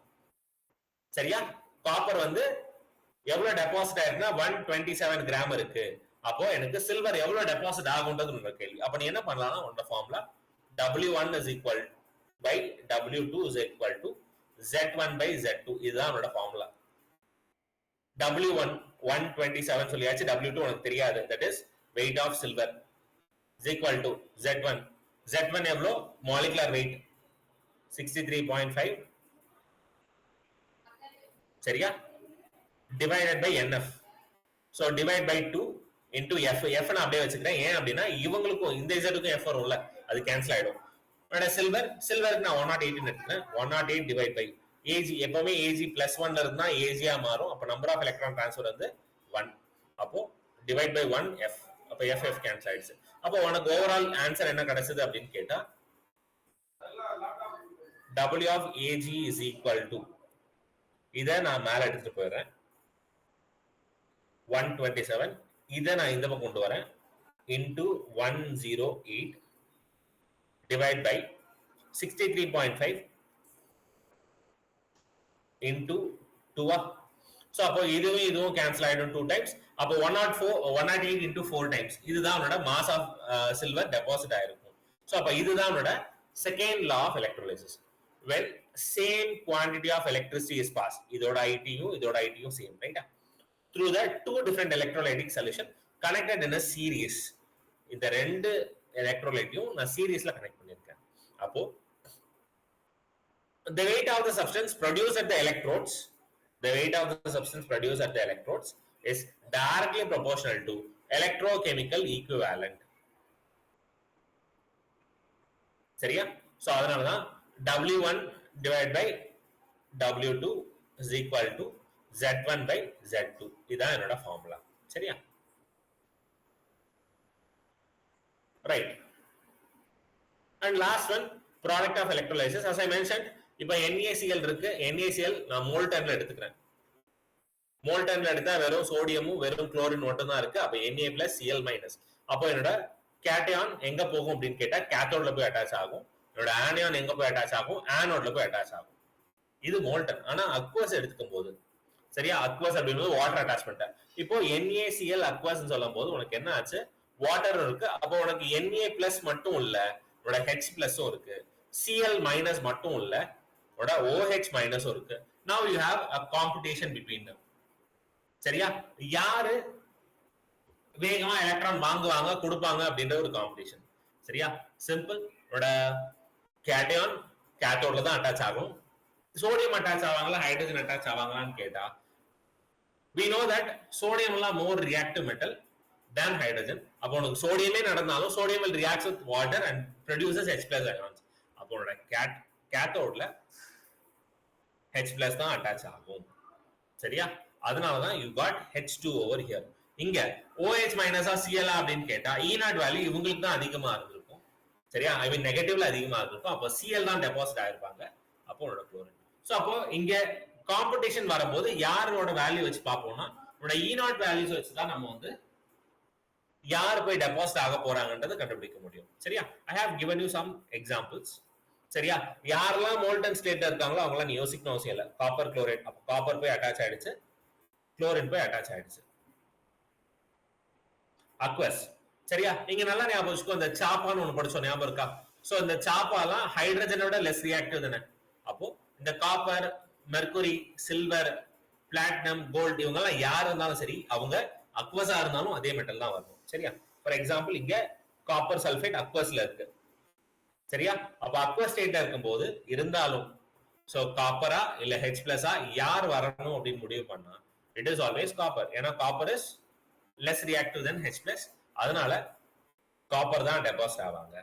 சரியா? காப்பர் வந்து எவ்வளவு டெபாசிட் ஆயிருக்குன்னா 127 கிராம் இருக்கு. அப்போ எனக்கு சில்வர் எவ்வளவு டெபாசிட் ஆகும்ன்றது உங்க கேள்வி. அப்ப நீ என்ன பண்ணலாம்னா உன்னோட formula W1 is equal by W2 is equal to Z1 by Z2. இதுதான் உன்னோட ஃபார்முலா. W1 127 சொல்லியாச்சு. W2 உனக்கு தெரியாது. that is weight of silver is equal to Z1. Z1 எவ்வளோ? molecular weight 63.5. சரியா? divided by NF. so divide by 2 into F. F நான் அப்படியே வச்சுக்கிறேன். ஏன் அப்படின்னா இவங்களுக்கும் இந்த Z-க்கும் F வரும்ல, அது கேன்சல் ஆயிடும். சில்வருக்கு நான் 108 எடுத்துக்கிறேன். 108 டிவைட் பை AG. எப்பவுமே AG +1 இருந்தா AG ஆ மாறும். அப்ப நம்பர் ஆஃப் எலக்ட்ரான் டிரான்ஸ்ஃபர் வந்து 1. அப்போ டிவைட் பை 1 F. அப்ப FF கேன்சல் ஆயிடுச்சு. அப்போ உனக்கு ஓவரால் ஆன்சர் என்ன கிடைச்சது அப்படின்னு கேட்டா W of AG is equal to, இதை நான் மேல எடுத்துட்டு போயிடுறேன், 127. இதை நான் இந்த பக்கம் கொண்டு வரேன் into 108 divide by 63.5 into 2. So அப்போ இதுவும் கேன்சல் ஆயிடும் 2 times. அப்போ 108 into 4 times. இதுதான் உன்னோட மாஸ் ஆஃப் சில்வர் டெபாசிட் ஆயிருக்கும். ஸோ அப்போ இதுதான் உன்னோட second law of electrolysis. when same quantity of electricity is passed, இதோட ITயும் same, right? through the two different electrolytic solution connected in a series. இந்த ரெண்டு எலக்ட்ரோலைட்டையும் நான் சீரிஸ்ல கனெக்ட் பண்ணிருக்கேன். அப்போ the weight of the substance produced at the electrodes is directly proportional to electrochemical equivalent. சரியா? So அதனால தான் W1 divided by W2 is equal to Z1 by Z2. இதான் என்னோட ஃபார்முலா. சரியா? Right. And last one, product of electrolysis as I mentioned இப்போ NaCl இருக்கு. NaCl நான் மோல்டன்ல எடுத்துக்கிறேன். மோல்டன்ல எடுத்தா வெறும் சோடியமும் வெறும் குளோரின் மட்டும் தான் இருக்கு. அப்ப Na+Cl-. அப்போ என்னோட கேட்டையான் எங்க போகும் அப்படின்னு கேட்டா கேத்தோட்ல போய் அட்டாச் ஆகும். என்னோட ஆனியான் எங்க போய் அட்டாச் ஆகும்? ஆனோட்ல போய் அட்டாச் ஆகும். இது மோல்டன். ஆனா அக்வஸ் எடுத்துக்கும் போது சரியா, அக்வஸ் அப்படின்றது வாட்டர் அட்டாச்மெண்ட். இப்போ NaCl அக்வஸ் சொல்லும் போது உனக்கு என்ன ஆச்சு? வாட்டர் இருக்கு. அப்போ உனக்கு Na+ மட்டும் இல்ல, உன்னோட H+ இருக்கு. Cl- மட்டும் இல்ல, உன்னோட OH- இருக்கு. Now you have a competition between them. சரியா, யாரு வேகமா எலக்ட்ரான் வாங்குவாங்க கொடுப்பாங்க அப்படின்ற ஒரு காம்படிஷன். சரியா, சிம்பிள். உன்னோட கேட்டையான் கேத்தோட்ல தான் அட்டாச் ஆகும். சோடியம் அட்டாச் ஆவாங்களா ஹைட்ரஜன் அட்டாச் ஆவாங்களான்னு கேட்டா we know that sodium is more reactive metal than hydrogen. அப்போ உனக்கு சோடியமே நடந்தாலும் sodium will react with water and produces H+ ions. அப்போ உன்னோட கேத்தோட்ல H+ தான் அட்டாச் ஆகும். சரியா, அதனாலதான் you got H2 over here. இங்க OH- Cl அப்படின்னு கேட்டா E0 வேல்யூ இவங்களுக்கு தான் அதிகமா இருந்திருக்கும். சரியா, ஐ மீன் நெகட்டிவ்ல அதிகமா இருந்திருக்கும். அப்போ Cl தான் டெபாசிட் ஆயிருப்பாங்க. அப்போ உன்னோட குளோரின். சோ அப்போ இங்க காம்படிஷன் வரும்போது யாரோட வேல்யூ வச்சு பார்ப்போம்னா உன்னோட E0 வேல்யூஸ் வச்சு தான் நம்ம வந்து யார் போய் டெபாசிட் ஆக போறாங்கன்றதை கண்டுபிடிக்க முடியும். சரியா, I have given you some examples. சரியா, யாரெல்லாம் மோல்டன் ஸ்டேட்ல இருக்காங்களோ அவங்களாம் நீ யோசிக்கணும் அவசியம் இல்லை. காப்பர் குளோரைட், அப்போ காப்பர் போய் அட்டாச் ஆயிடுச்சு, குளோரின் போய் அட்டாச் ஆயிடுச்சு. அக்வஸ். சரியா, நீங்க நல்லா ஞாபகம் வச்சுக்கோ, இந்த சாப்பான்னு ஒண்ணு படிச்சோம் ஞாபகம் இருக்கா? சோ இந்த சாப்பாலாம் ஹைட்ரஜனோட லெஸ் ரியாக்டிவ் தானே. அப்போ இந்த copper, mercury, silver, platinum, gold இவங்க எல்லாம் யார் இருந்தாலும் சரி அவங்க அக்வஸா இருந்தாலும் அதே மெட்டல் தான் வரும். சரியா, ஃபார் எக்ஸாம்பிள் இங்க காப்பர் சல்ஃபேட் அக்வஸ்ல இருக்கு. சரியா, அப்ப அக்வஸ் ஸ்டேட்ல இருக்கும்போது இருந்தாலும் சோ காப்பரா இல்ல H+ யார் வரணும் அப்படின்னு முடிவு பண்ணா இட் இஸ் ஆல்வேஸ் காப்பர். ஏன்னா copper is less reactive then H+, அதனால காப்பர் தான் டெபாசிட் ஆவாங்க.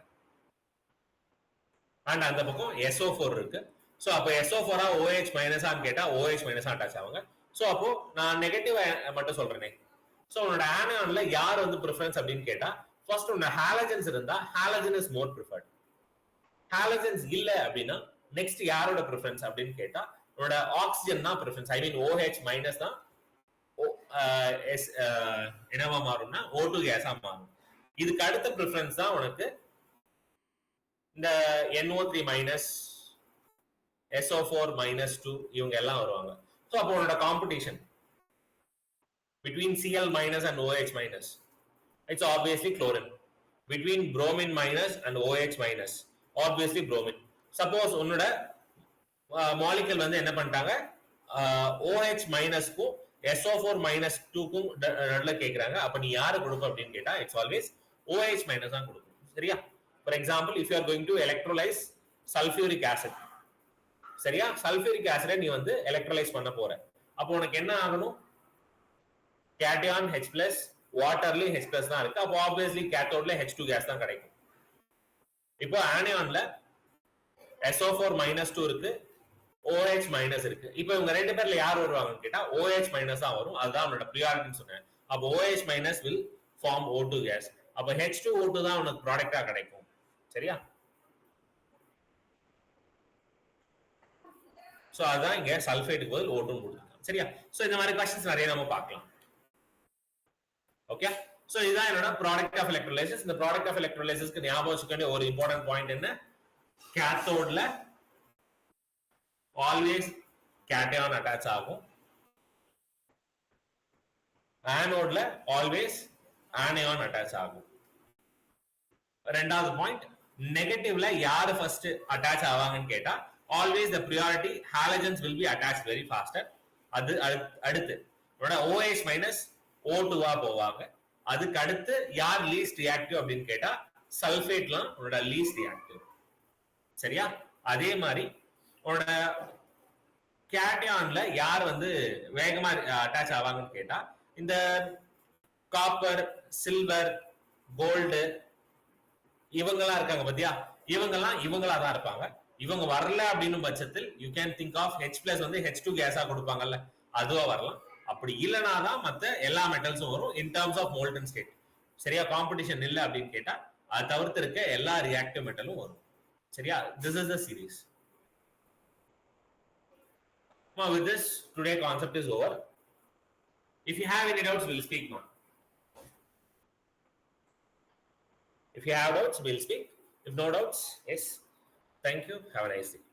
அண்ட் அந்த பக்கம் SO4 இருக்கு. சோ அப்ப SO4 OH- கேட்டா OH- அட்டாச் ஆவாங்க. சோ அப்போ நான் நெகட்டிவ் மட்டும் சொல்றேனே. சோ உன்னோட ஆனியான்ல யார் வந்து ப்ரிஃபரன்ஸ் அப்படின்னு கேட்டா ஃபர்ஸ்ட் உன்னோட ஹாலஜன்ஸ் இருந்தா halogen is more preferred. Halogens இல்ல அப்படின்னா நெக்ஸ்ட் யாரோட ப்ரிஃபரன்ஸ் அப்படின்னு கேட்டா உன்னோட ஆக்சிஜன் தான் ப்ரிஃபரன்ஸ். ஐ மீன் OH- தான் என்னவா மாறும்னா O2 கேஸா மாறும். இதுக்கு அடுத்த ப்ரிஃபரன்ஸ் தான் உனக்கு இந்த NO3-, SO4-2 இவங்க எல்லாம் வருவாங்க. ஸோ அப்போ உன்னோட competition between Cl- and OH-, it's obviously chlorine. Between bromine- and OH-, obviously bromine. Suppose உன்னோட மாலிகூல் வந்து என்ன பண்ணிட்டாங்க OH- SO4-2 நடுல கேக்குறாங்க. அப்ப நீ யாரு கொடுப்ப அப்படின்னு கேட்டா இட்ஸ் ஆல்வேஸ் OH- தான் கொடுக்கணும். சரியா, for example if you are going to electrolyse sulphuric acid, சரியா, சல்ஃபியூரிக் ஆசிடை நீ வந்து எலக்ட்ரோலைஸ் பண்ண போற. அப்போ உனக்கு என்ன ஆகணும்? கேட்டையான் H+, வாட்டர்லயும் H+ தான் இருக்கு. அப்போ ஆப்வியஸ்லி கேத்தோட்ல H2 கேஸ் தான் கிடைக்கும். இப்போ ஆனியான்ல SO4-2 இருக்கு, OH- இருக்கு. இப்போ இவங்க ரெண்டு பேர்ல யார் வருவாங்கன்னு கேட்டா OH- தான் வரும். அதுதான் உன்னோட ப்ரியாரிட்டின்னு சொன்னேன். அப்போ OH- will form O2 gas. அப்போ H2O2 தான் உனக்கு ப்ராடக்டா கிடைக்கும். சரியா, சோ அதான் இங்க சல்ஃபேட்டுக்கு பதில் O2 கொடுத்துருக்காங்க. சரியா, சோ இந்த மாதிரி क्वेश्चंस நிறைய நம்ம பார்க்கலாம். ஓகே, சோ இதுதான் என்னோட ப்ராடக்ட் ஆஃப் எலக்ட்ரோலைசிஸ். இந்த ப்ராடக்ட் ஆஃப் எலக்ட்ரோலைசிஸ்க்கு ஞாபகம் வச்சுக்க வேண்டிய ஒரு இம்பார்ட்டன்ட் பாயிண்ட் என்ன? கேத்தோட்ல ஆல்வேஸ் கேட்டையான் அட்டாச் ஆகும், ஆனோட்ல ஆல்வேஸ் ஆனியான் அட்டாச் ஆகும். ரெண்டாவது பாயிண்ட், நெகட்டிவ்ல யாரு ஃபர்ஸ்ட் அட்டாச் ஆவாங்கன்னு கேட்டா always the priority halogens will be attached very faster. அது அடுத்து OH- O2 போவாங்க. அதுக்கு அடுத்து யார் லீஸ்ட் ரியாக்டிவ் அப்படின்னு கேட்டா சல்ஃபேட்லாம் உன்னோட லீஸ்ட் ரியாக்டிவ். சரியா, அதே மாதிரி உன்னோட கேட்டையான்ல யார் வந்து வேகமா அட்டாச் ஆவாங்கன்னு கேட்டா இந்த காப்பர், சில்வர், கோல்டு இவங்கெல்லாம் இருக்காங்க பத்தியா, இவங்களா தான் இருப்பாங்க. இவங்க வரல அப்படின்னு பட்சத்தில் you can think of H+ வந்து H2 கேஸா கொடுப்பாங்கல்ல, அதுவா வரலாம். அப்படி இல்லைனா தான் மற்ற எல்லா மெட்டல்ஸும் வரும் in terms of molten state. சரியா, காம்படிஷன் இல்லை அப்படின்னு கேட்டா அது தவிர்த்து இருக்க எல்லா ரியாக்டிவ் மெட்டலும் வரும். சரியா? This is the series. Now with this, today concept is over. If you have any doubts, we'll speak now. If you have doubts, we'll speak. If no doubts, yes. Thank you. Have a nice day.